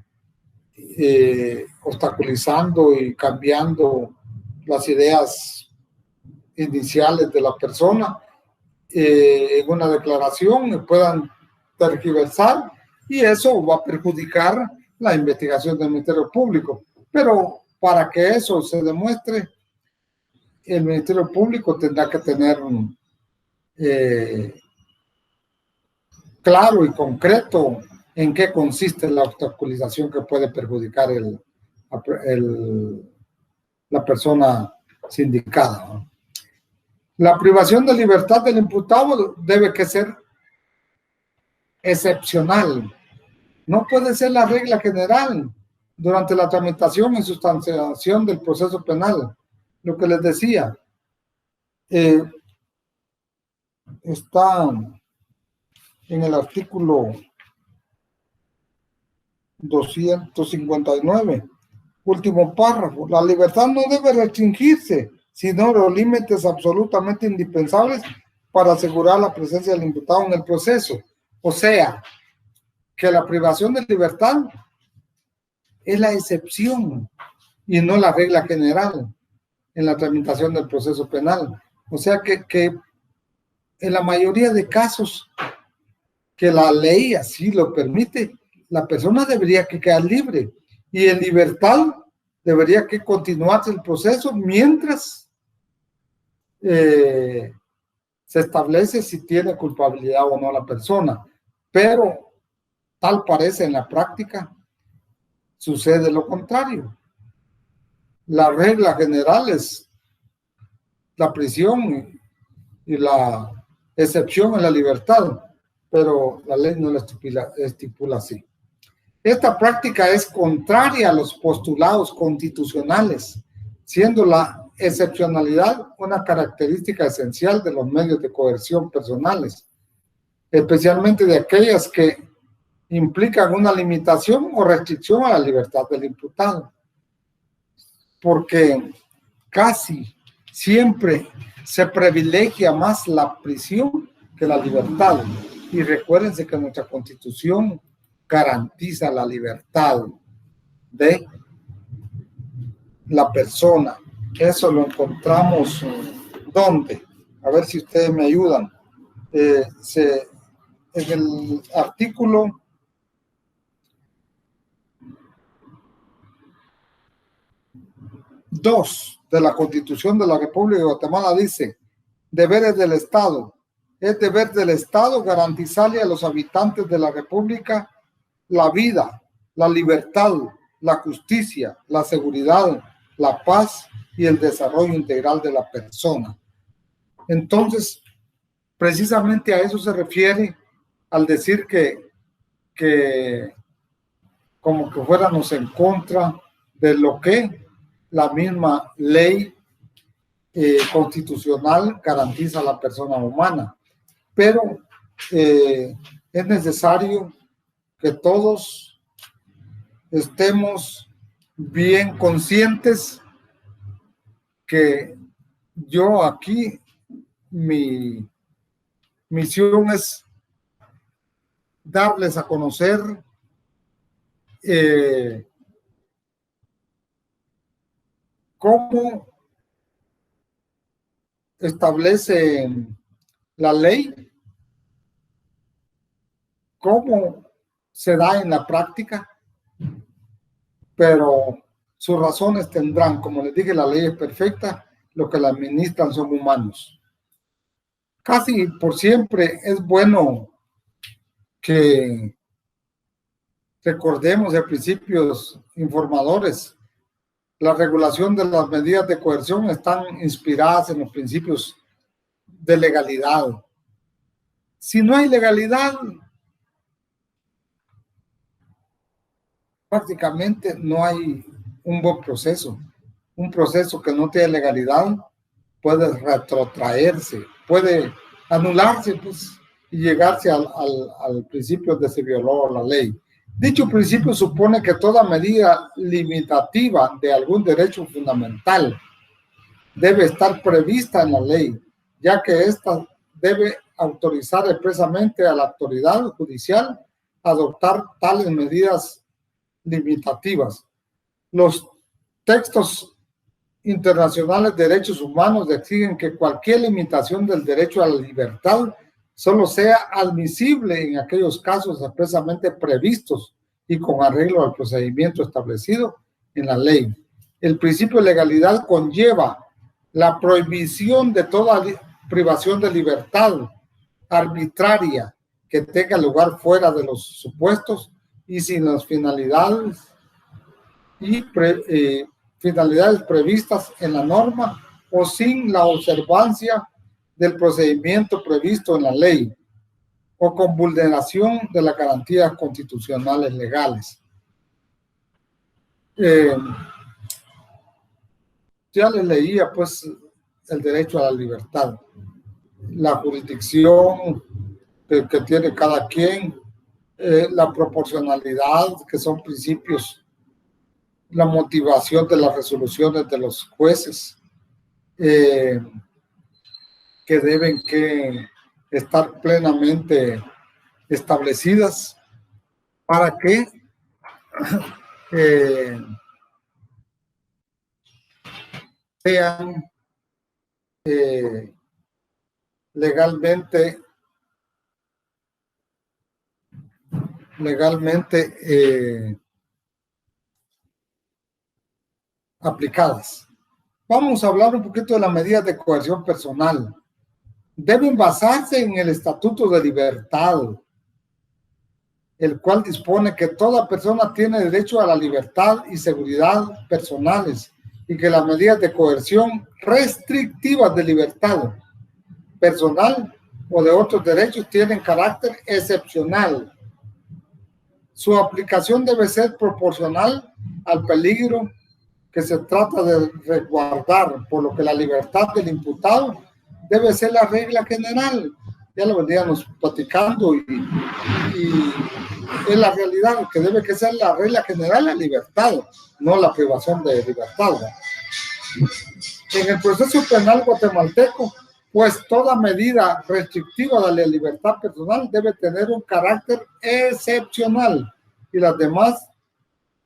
obstaculizando y cambiando las ideas iniciales de la persona en una declaración, puedan tergiversar, y eso va a perjudicar la investigación del Ministerio Público. Pero para que eso se demuestre, el Ministerio Público tendrá que tener claro y concreto en qué consiste la obstaculización que puede perjudicar la persona sindicada, ¿no? La privación de libertad del imputado debe que ser excepcional. No puede ser la regla general durante la tramitación y sustanciación del proceso penal. Lo que les decía, está en el artículo 259, último párrafo. La libertad no debe restringirse, sino los límites absolutamente indispensables para asegurar la presencia del imputado en el proceso. O sea, que la privación de libertad es la excepción y no la regla general en la tramitación del proceso penal. O sea que en la mayoría de casos que la ley así lo permite, la persona debería que quedar libre, y en libertad debería que continuarse el proceso mientras se establece si tiene culpabilidad o no la persona. Pero tal parece en la práctica sucede lo contrario. La regla general es la prisión y la excepción es la libertad, pero la ley no la estipula así. Esta práctica es contraria a los postulados constitucionales, siendo la excepcionalidad una característica esencial de los medios de coerción personales, especialmente de aquellas que implican una limitación o restricción a la libertad del imputado, porque casi siempre se privilegia más la prisión que la libertad. Y recuérdense que nuestra Constitución garantiza la libertad de la persona. Eso lo encontramos, ¿dónde? A ver si ustedes me ayudan. En el artículo 2 de la Constitución de la República de Guatemala dice: deberes del Estado. Es deber del Estado garantizarle a los habitantes de la República la vida, la libertad, la justicia, la seguridad, la paz y el desarrollo integral de la persona. Entonces, precisamente a eso se refiere al decir que como que fuéramos en contra de lo que la misma ley constitucional garantiza a la persona humana. Pero es necesario que todos estemos bien conscientes que yo aquí, mi misión es darles a conocer cómo establece la ley, cómo se da en la práctica, pero sus razones tendrán. Como les dije, la ley es perfecta, lo que la administran son humanos. Casi por siempre es bueno que recordemos de principios informadores. La regulación de las medidas de coerción están inspiradas en los principios de legalidad. Si no hay legalidad, prácticamente no hay un buen proceso. Un proceso que no tiene legalidad puede retrotraerse, puede anularse, pues, y llegarse al principio de se violó la ley. Dicho principio supone que toda medida limitativa de algún derecho fundamental debe estar prevista en la ley, ya que ésta debe autorizar expresamente a la autoridad judicial a adoptar tales medidas limitativas. Los textos internacionales de derechos humanos exigen que cualquier limitación del derecho a la libertad solo sea admisible en aquellos casos expresamente previstos y con arreglo al procedimiento establecido en la ley. El principio de legalidad conlleva la prohibición de toda privación de libertad arbitraria que tenga lugar fuera de los supuestos y sin las finalidades finalidades previstas en la norma o sin la observancia del procedimiento previsto en la ley o con vulneración de las garantías constitucionales legales. Ya les leía pues el derecho a la libertad, la jurisdicción que tiene cada quien, la proporcionalidad, que son principios, la motivación de las resoluciones de los jueces, que deben que estar plenamente establecidas para que sean legalmente aplicadas. Vamos a hablar un poquito de las medidas de coerción personal. Deben basarse en el Estatuto de Libertad, el cual dispone que toda persona tiene derecho a la libertad y seguridad personales y que las medidas de coerción restrictivas de libertad personal o de otros derechos tienen carácter excepcional. Su aplicación debe ser proporcional al peligro que se trata de resguardar, por lo que la libertad del imputado debe ser la regla general. Ya lo veníamos platicando y es la realidad que debe que ser la regla general, la libertad, no la privación de libertad. En el proceso penal guatemalteco, pues toda medida restrictiva de la libertad personal debe tener un carácter excepcional y las demás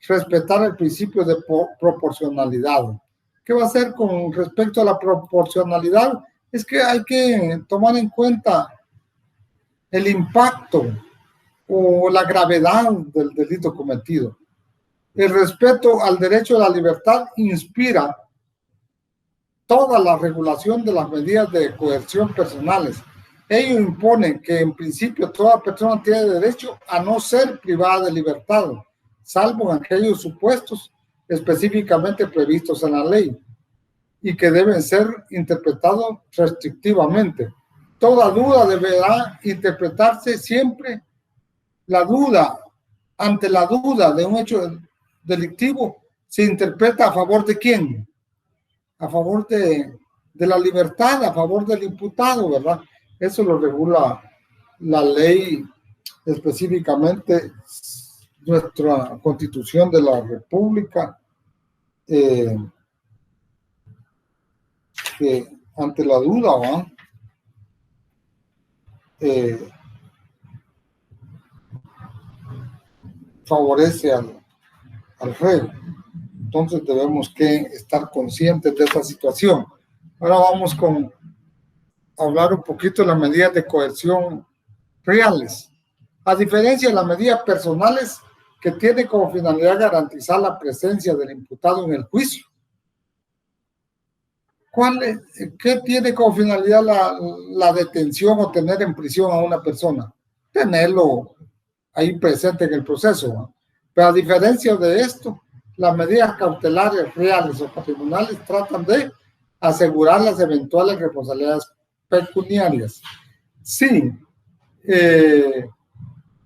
respetar el principio de proporcionalidad. ¿Qué va a hacer con respecto a la proporcionalidad? Es que hay que tomar en cuenta el impacto o la gravedad del delito cometido. El respeto al derecho a la libertad inspira toda la regulación de las medidas de coerción personales. Ello impone que en principio toda persona tiene derecho a no ser privada de libertad, salvo en aquellos supuestos específicamente previstos en la ley y que deben ser interpretados restrictivamente. Toda duda deberá interpretarse siempre. La duda, ante la duda de un hecho delictivo, se interpreta a favor de quién, a favor de la libertad, a favor del imputado, ¿verdad? Eso lo regula la ley, específicamente nuestra Constitución de la República, que ante la duda favorece al rey. Entonces debemos que estar conscientes de esta situación. Ahora vamos a hablar un poquito de las medidas de coerción reales. A diferencia de las medidas personales que tienen como finalidad garantizar la presencia del imputado en el juicio. ¿Qué tiene como finalidad la detención o tener en prisión a una persona? Tenerlo ahí presente en el proceso, ¿no? Pero a diferencia de esto, las medidas cautelares reales o patrimoniales tratan de asegurar las eventuales responsabilidades pecuniarias. Sí, en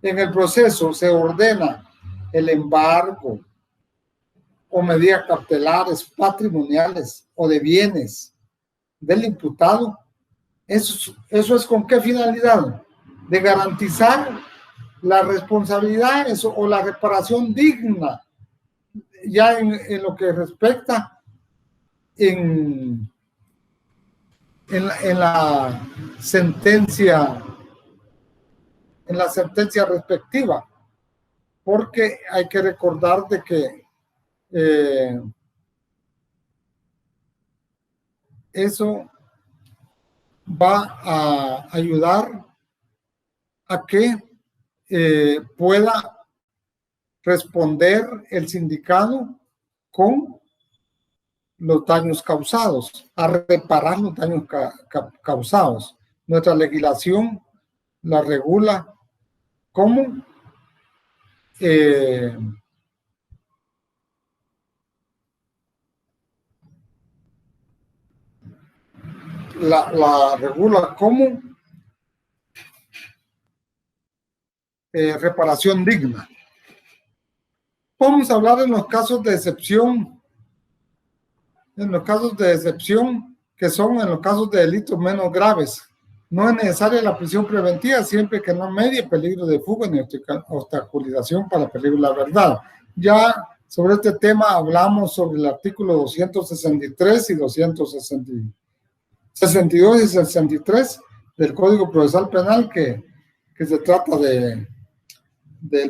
el proceso se ordena el embargo o medidas cautelares patrimoniales o de bienes del imputado. ¿Eso es con qué finalidad? De garantizar las responsabilidades o la reparación digna, ya en lo que respecta en la sentencia respectiva, porque hay que recordar de que eso va a ayudar a que pueda responder el sindicato con los daños causados, a reparar los daños causados. Nuestra legislación la regula como la regula como reparación digna. Vamos a hablar en los casos de excepción, que son en los casos de delitos menos graves. No es necesaria la prisión preventiva siempre que no medie peligro de fuga ni obstaculización para peligro de la verdad. Ya sobre este tema hablamos sobre el artículo 263 y 262 y 63 del Código Procesal Penal que se trata del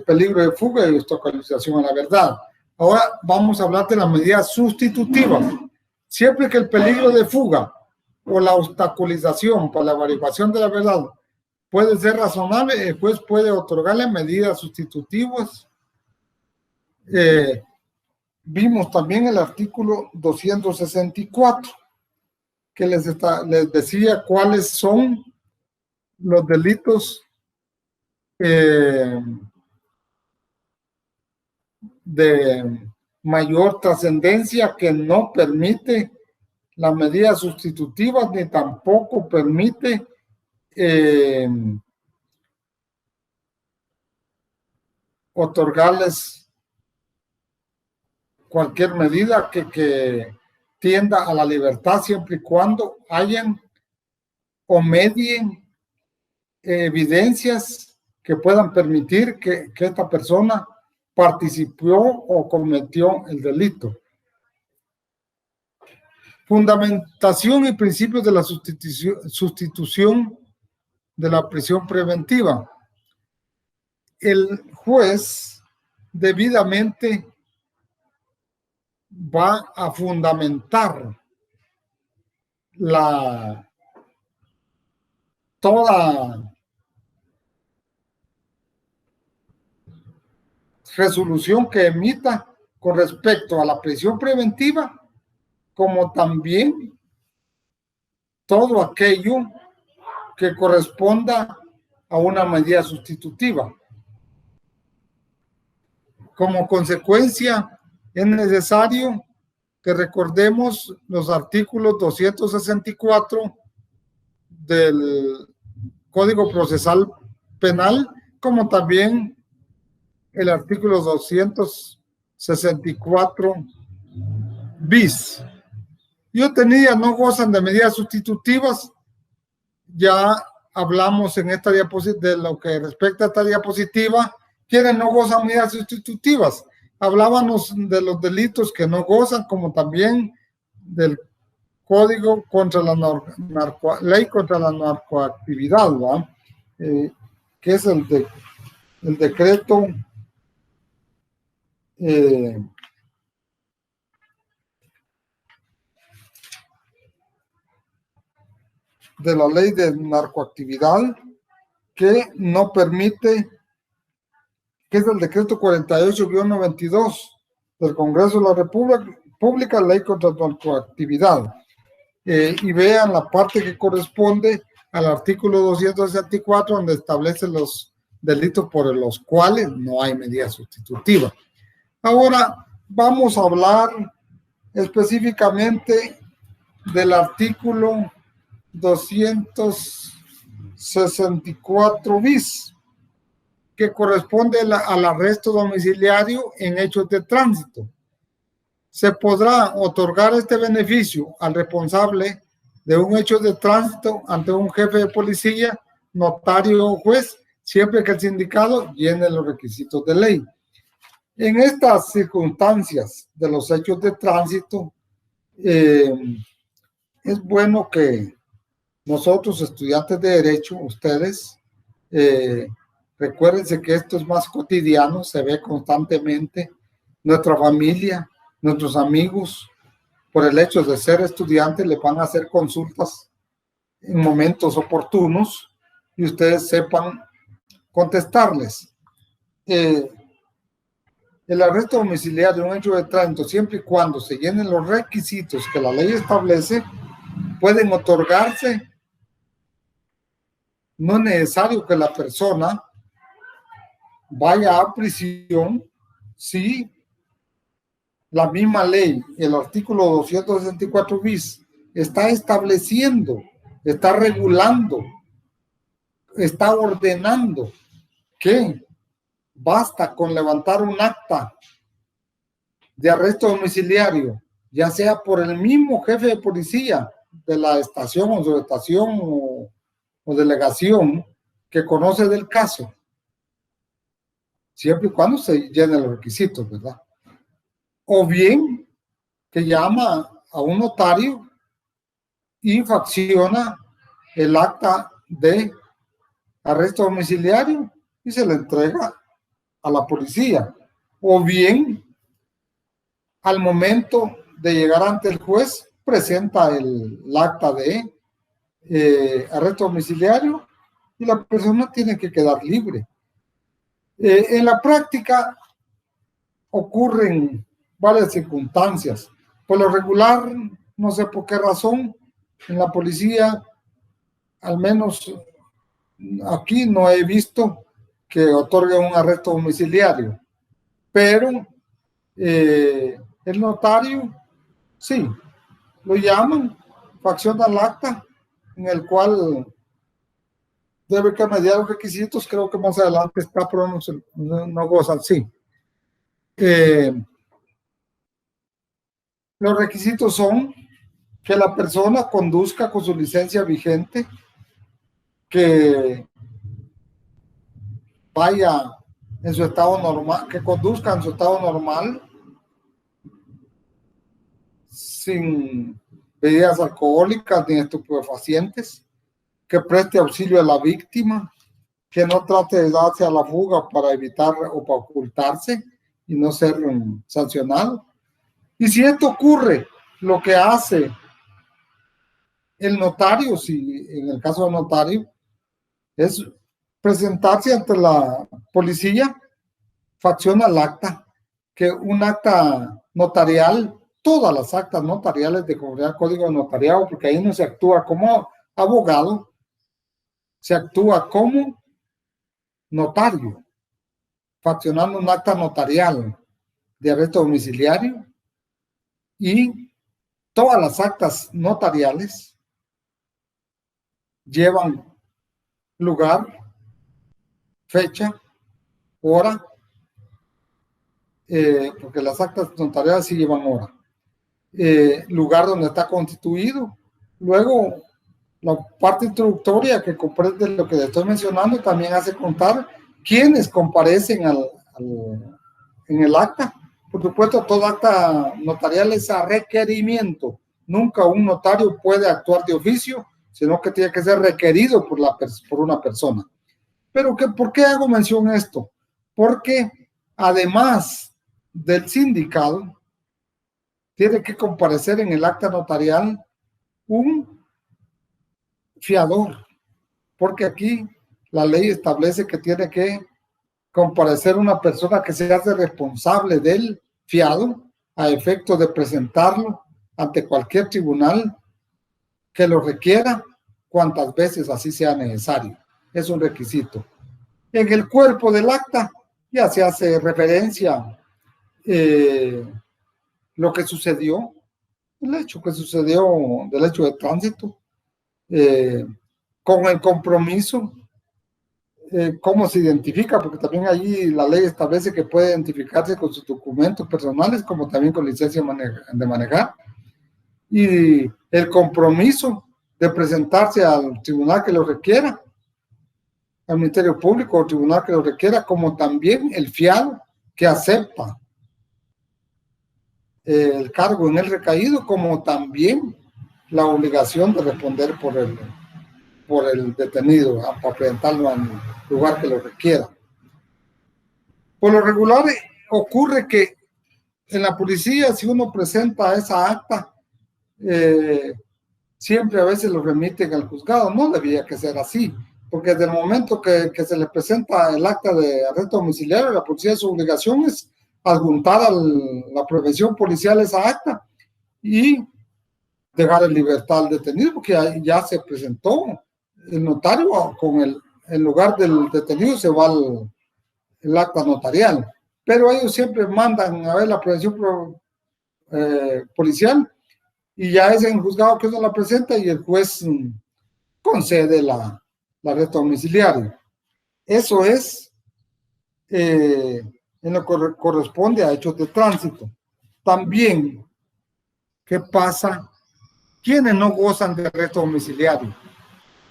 peligro de fuga y obstaculización a la verdad. Ahora vamos a hablar de las medidas sustitutivas. Siempre que el peligro de fuga o la obstaculización para la averiguación de la verdad puede ser razonable, el juez puede otorgarle medidas sustitutivas. Vimos también el artículo 264, que les decía cuáles son los delitos de mayor trascendencia que no permite las medidas sustitutivas ni tampoco permite otorgarles cualquier medida que tienda a la libertad siempre y cuando hayan o medien evidencias que puedan permitir que esta persona participó o cometió el delito. Fundamentación y principios de la sustitución de la prisión preventiva. El juez debidamente va a fundamentar toda resolución que emita con respecto a la prisión preventiva, como también todo aquello que corresponda a una medida sustitutiva. Como consecuencia, es necesario que recordemos los artículos 264 del Código Procesal Penal, como también el artículo 264 bis. Y obtenidas no gozan de medidas sustitutivas, ya hablamos en esta diapositiva, de lo que respecta a esta diapositiva, quienes no gozan medidas sustitutivas. Hablábamos de los delitos que no gozan, como también del Código contra la Ley contra la narcoactividad, que es el decreto de la ley de narcoactividad, que no permite, que es el decreto 48-92 del Congreso de la República, ley contra la narcoactividad. Y vean la parte que corresponde al artículo 264, donde establece los delitos por los cuales no hay medida sustitutiva. Ahora vamos a hablar específicamente del artículo 264 bis, que corresponde al arresto domiciliario en hechos de tránsito. Se podrá otorgar este beneficio al responsable de un hecho de tránsito ante un jefe de policía, notario o juez, siempre que el sindicado llene los requisitos de ley. En estas circunstancias de los hechos de tránsito, es bueno que nosotros, estudiantes de Derecho, ustedes, recuérdense que esto es más cotidiano, se ve constantemente. Nuestra familia, nuestros amigos, por el hecho de ser estudiantes, le van a hacer consultas en momentos oportunos y ustedes sepan contestarles. El arresto domiciliario de un hecho de tránsito, siempre y cuando se llenen los requisitos que la ley establece, pueden otorgarse. No es necesario que la persona vaya a prisión si la misma ley, el artículo 264 bis, está estableciendo, está regulando, está ordenando que basta con levantar un acta de arresto domiciliario, ya sea por el mismo jefe de policía de la estación o subestación o delegación que conoce del caso, siempre y cuando se llenen los requisitos, ¿verdad? O bien que llama a un notario y facciona el acta de arresto domiciliario y se le entrega a la policía. O bien, al momento de llegar ante el juez, presenta el acta de arresto domiciliario y la persona tiene que quedar libre. En la práctica ocurren varias circunstancias. Por lo regular, no sé por qué razón, en la policía, al menos aquí no he visto que otorgue un arresto domiciliario, pero el notario, sí, lo llaman, facciona el acta, en el cual debe que mediar los requisitos, creo que más adelante está, pero no gozan, sí. Los requisitos son que la persona conduzca con su licencia vigente, que vaya en su estado normal, que conduzca en su estado normal, sin bebidas alcohólicas ni estupefacientes, que preste auxilio a la víctima, que no trate de darse a la fuga para evitar o para ocultarse y no ser sancionado. Y si esto ocurre, lo que hace el notario, si en el caso del notario, es presentarse ante la policía, facciona el acta, que un acta notarial, todas las actas notariales de conformidad al código de notariado, porque ahí no se actúa como abogado, se actúa como notario, faccionando un acta notarial de arresto domiciliario, y todas las actas notariales llevan lugar, fecha, hora, porque las actas notariales sí llevan hora, lugar donde está constituido. Luego, la parte introductoria que comprende lo que le estoy mencionando también hace contar quiénes comparecen en el acta. Por supuesto, todo acta notarial es a requerimiento. Nunca un notario puede actuar de oficio, sino que tiene que ser requerido por una persona. Pero ¿por qué hago mención a esto? Porque además del sindicado, tiene que comparecer en el acta notarial un fiador, porque aquí la ley establece que tiene que comparecer una persona que se hace responsable del fiado a efecto de presentarlo ante cualquier tribunal que lo requiera, cuantas veces así sea necesario. Es un requisito. En el cuerpo del acta ya se hace referencia lo que sucedió, el hecho que sucedió del hecho de tránsito, con el compromiso, cómo se identifica, porque también allí la ley establece que puede identificarse con sus documentos personales, como también con licencia de manejar, y el compromiso de presentarse al tribunal que lo requiera, al Ministerio Público o tribunal que lo requiera, como también el fiado que acepta el cargo en el recaído, como también la obligación de responder por el detenido para presentarlo al lugar que lo requiera. Por lo regular ocurre que en la policía, si uno presenta esa acta, siempre a veces lo remiten al juzgado. No debía que ser así, porque desde el momento que se le presenta el acta de arresto domiciliario, la policía, su obligación es adjuntar a la prevención policial esa acta y dejar en libertad al detenido, porque ya se presentó el notario en lugar del detenido, se va el acta notarial, pero ellos siempre mandan a ver la prevención policial y ya es en el juzgado que uno la presenta y el juez concede la arresto domiciliario. Eso es en lo que corresponde a hechos de tránsito. También, ¿qué pasa? ¿Quiénes no gozan de arresto domiciliario?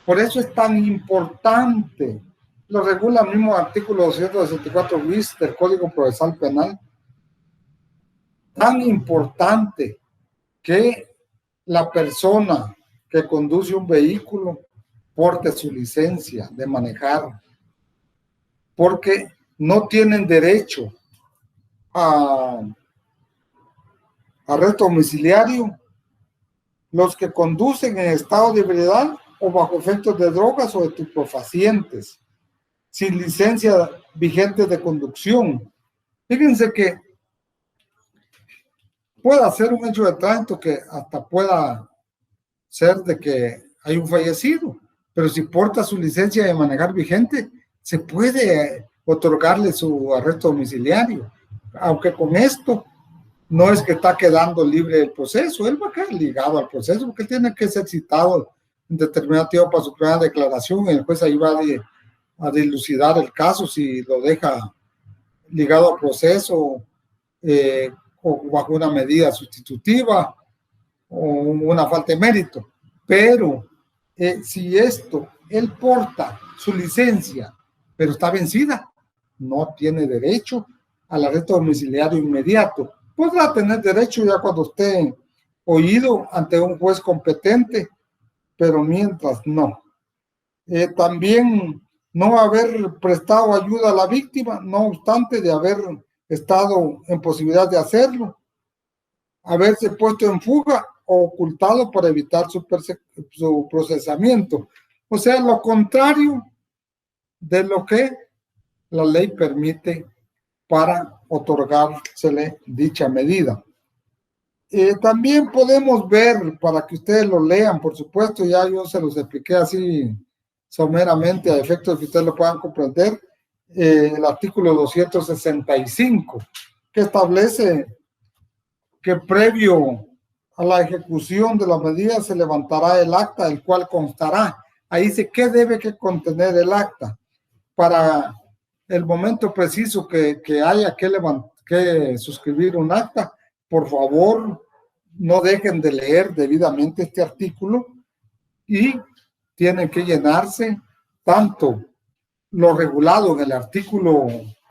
Por eso es tan importante, lo regula el mismo artículo 264 bis del Código Procesal Penal, tan importante que la persona que conduce un vehículo porte su licencia de manejar, porque no tienen derecho a arresto domiciliario los que conducen en estado de ebriedad o bajo efectos de drogas o estupefacientes, sin licencia vigente de conducción. Fíjense que puede ser un hecho de tránsito que hasta pueda ser de que hay un fallecido, pero si porta su licencia de manejar vigente, se puede otorgarle su arresto domiciliario, aunque con esto no es que está quedando libre del proceso, él va a quedar ligado al proceso porque tiene que ser citado en determinado tiempo para su primera declaración y el juez ahí va a dilucidar el caso si lo deja ligado al proceso o bajo una medida sustitutiva o una falta de mérito. Pero si él porta su licencia, pero está vencida, no tiene derecho al arresto domiciliario inmediato. Podrá tener derecho ya cuando esté oído ante un juez competente, pero mientras no. También no haber prestado ayuda a la víctima, no obstante de haber estado en posibilidad de hacerlo, haberse puesto en fuga o ocultado para evitar su procesamiento. O sea, lo contrario de lo que la ley permite para otorgársele dicha medida. También podemos ver, para que ustedes lo lean, por supuesto, ya yo se los expliqué así someramente a efectos de que ustedes lo puedan comprender, el artículo 265, que establece que previo a la ejecución de la medida se levantará el acta, el cual constará. Ahí dice qué debe que contener el acta para el momento preciso que haya que suscribir un acta. Por favor, no dejen de leer debidamente este artículo y tienen que llenarse tanto lo regulado en el artículo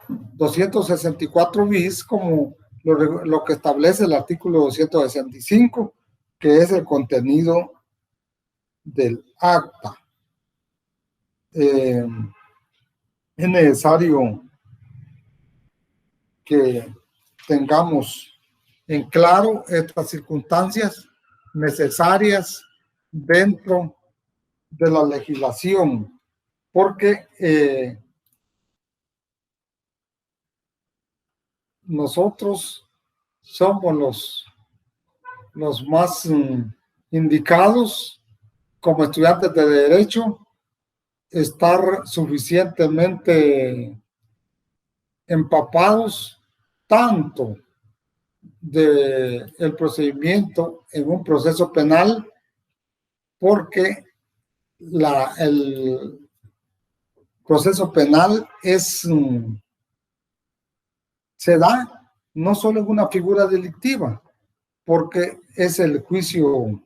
264 bis como lo que establece el artículo 265, que es el contenido del acta. Es necesario que tengamos en claro estas circunstancias necesarias dentro de la legislación, porque nosotros somos los más indicados como estudiantes de derecho, estar suficientemente empapados tanto del procedimiento en un proceso penal, porque el proceso penal se da no solo en una figura delictiva, porque es el juicio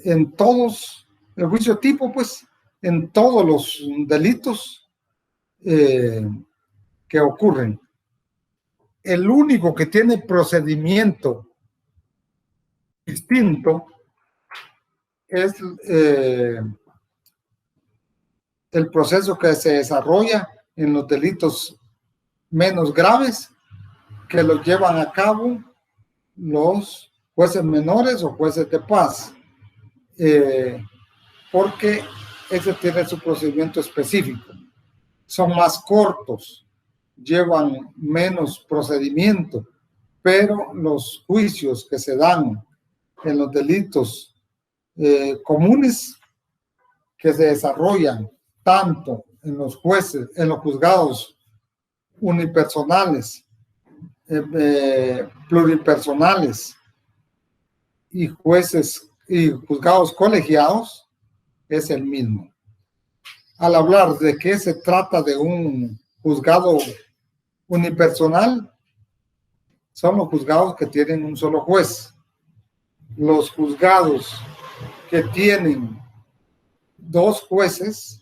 en todos, el juicio tipo, pues, en todos los delitos que ocurren. El único que tiene procedimiento distinto es el proceso que se desarrolla en los delitos menos graves, que los llevan a cabo los jueces menores o jueces de paz, porque ese tiene su procedimiento específico. Son más cortos, llevan menos procedimiento, pero los juicios que se dan en los delitos comunes, que se desarrollan tanto en los jueces, en los juzgados unipersonales, pluripersonales y jueces y juzgados colegiados, es el mismo. Al hablar de que se trata de un juzgado unipersonal, son los juzgados que tienen un solo juez. Los juzgados que tienen dos jueces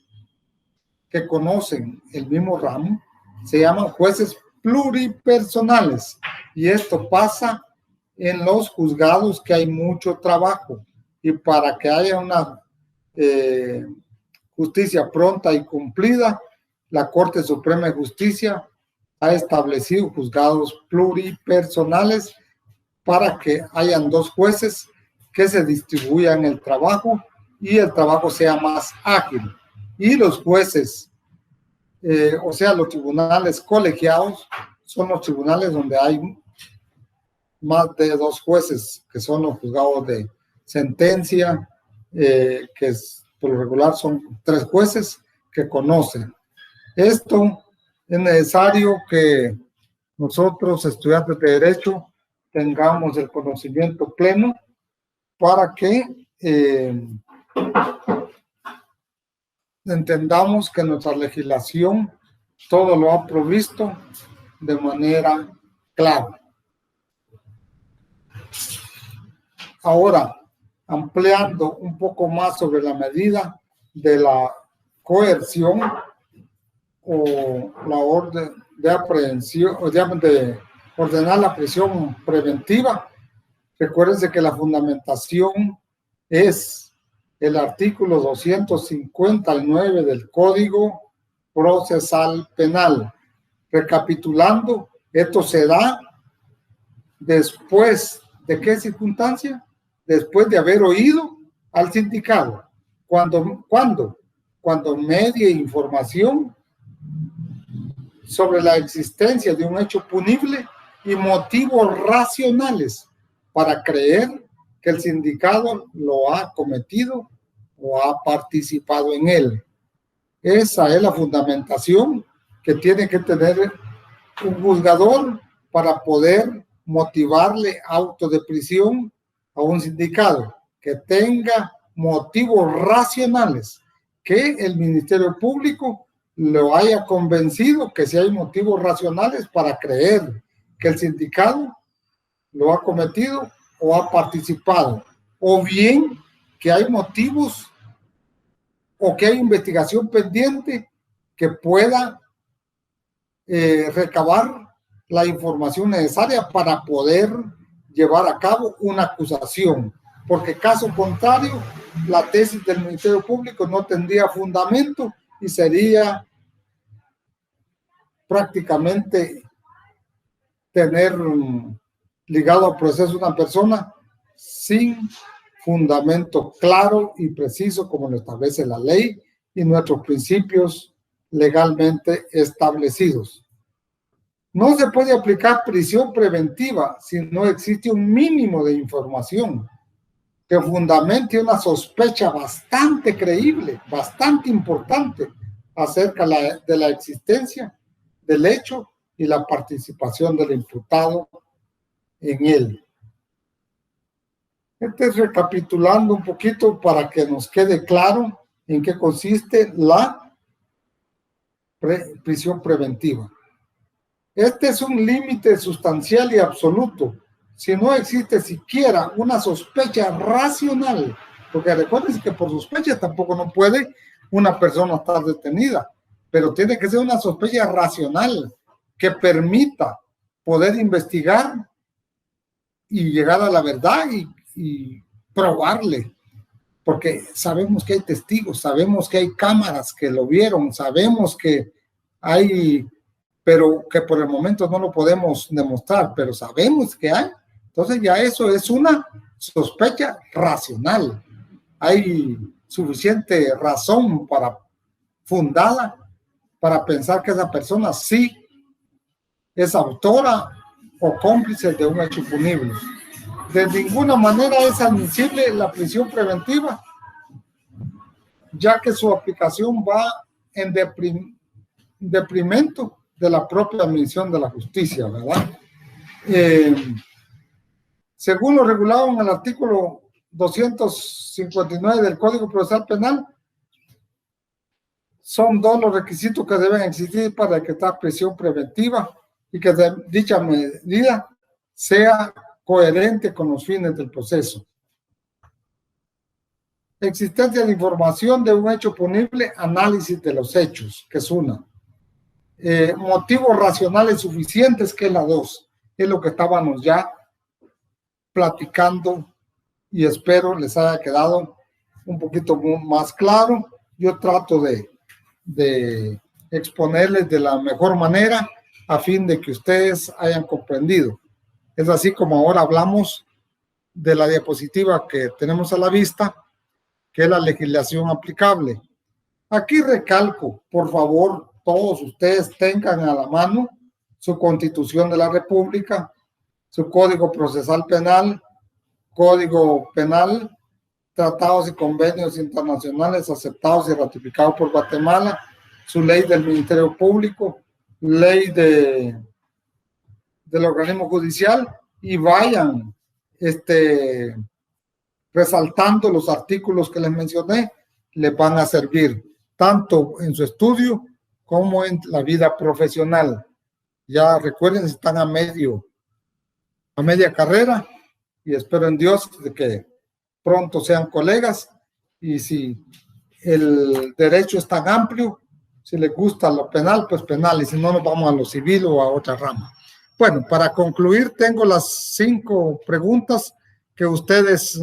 que conocen el mismo ramo se llaman jueces pluripersonales, y esto pasa en los juzgados que hay mucho trabajo, y para que haya una justicia pronta y cumplida, la Corte Suprema de Justicia ha establecido juzgados pluripersonales para que hayan dos jueces que se distribuyan el trabajo y el trabajo sea más ágil. Y los jueces, o sea, los tribunales colegiados, son los tribunales donde hay más de dos jueces, que son los juzgados de sentencia, que por lo regular son tres jueces que conocen. Esto es necesario que nosotros, estudiantes de derecho, tengamos el conocimiento pleno para que entendamos que nuestra legislación todo lo ha provisto de manera clara. Ahora, ampliando un poco más sobre la medida de la coerción o la orden de aprehensión, o de ordenar la prisión preventiva, recuérdense que la fundamentación es el artículo 259 del Código Procesal Penal. Recapitulando, esto se da después de ¿qué circunstancia? Después de haber oído al sindicado. Cuando medie información sobre la existencia de un hecho punible y motivos racionales para creer que el sindicado lo ha cometido o ha participado en él. Esa es la fundamentación que tiene que tener un juzgador para poder motivarle auto de prisión a un sindicado, que tenga motivos racionales, que el Ministerio Público lo haya convencido que si hay motivos racionales para creer que el sindicado lo ha cometido o ha participado, o bien que hay motivos o que hay investigación pendiente que pueda recabar la información necesaria para poder llevar a cabo una acusación, porque caso contrario, la tesis del Ministerio Público no tendría fundamento y sería prácticamente tener ligado al proceso una persona sin fundamento claro y preciso como lo establece la ley y nuestros principios legalmente establecidos. No se puede aplicar prisión preventiva si no existe un mínimo de información que fundamente una sospecha bastante creíble, bastante importante acerca de la existencia del hecho y la participación del imputado en él. Recapitulando un poquito para que nos quede claro en qué consiste la prisión preventiva. Este es un límite sustancial y absoluto. Si no existe siquiera una sospecha racional, porque recuerden que por sospecha tampoco no puede una persona estar detenida, pero tiene que ser una sospecha racional que permita poder investigar y llegar a la verdad y probarle, porque sabemos que hay testigos, sabemos que hay cámaras que lo vieron, sabemos que hay, pero que por el momento no lo podemos demostrar, pero sabemos que hay. Entonces ya eso es una sospecha racional. Hay suficiente razón fundada para pensar que esa persona sí es autora o cómplice de un hecho punible. De ninguna manera es admisible la prisión preventiva, ya que su aplicación va en deprimento de la propia admisión de la justicia, ¿verdad? Según lo regulado en el artículo 259 del Código Procesal Penal, son dos los requisitos que deben existir para decretar prisión preventiva y que dicha medida sea coherente con los fines del proceso. Existencia de información de un hecho punible, análisis de los hechos, que es una. Motivos racionales suficientes, que es la 2. Es lo que estábamos ya platicando y espero les haya quedado un poquito más claro. Yo trato de exponerles de la mejor manera a fin de que ustedes hayan comprendido. Es así como ahora hablamos de la diapositiva que tenemos a la vista, que es la legislación aplicable. Aquí recalco, por favor, todos ustedes tengan a la mano su Constitución de la República, su Código Procesal Penal, Código Penal, tratados y convenios internacionales aceptados y ratificados por Guatemala, su ley del Ministerio Público, ley del organismo judicial, y vayan resaltando los artículos que les mencioné, les van a servir tanto en su estudio como en la vida profesional. Ya recuerden, están a media carrera, y espero en Dios de que pronto sean colegas, y si el derecho es tan amplio, si les gusta lo penal, pues penal, y si no, nos vamos a lo civil o a otra rama. Bueno, para concluir, tengo las 5 preguntas que ustedes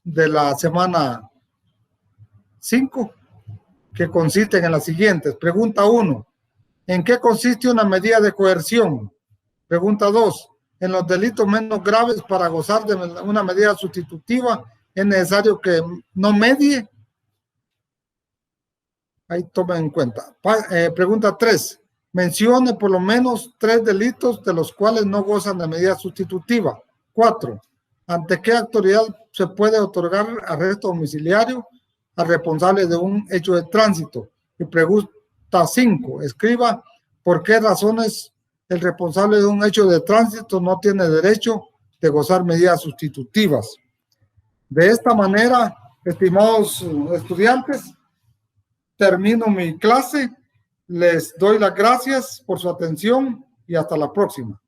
de la semana 5, que consisten en las siguientes. Pregunta 1, ¿en qué consiste una medida de coerción? Pregunta 2, en los delitos menos graves, para gozar de una medida sustitutiva, ¿es necesario que no medie? Ahí tomen en cuenta. Pregunta 3, mencione por lo menos 3 delitos de los cuales no gozan de medida sustitutiva. 4, ¿ante qué autoridad se puede otorgar arresto domiciliario al responsable de un hecho de tránsito? Y pregunta 5, escriba por qué razones el responsable de un hecho de tránsito no tiene derecho de gozar medidas sustitutivas. De esta manera, estimados estudiantes, termino mi clase. Les doy las gracias por su atención y hasta la próxima.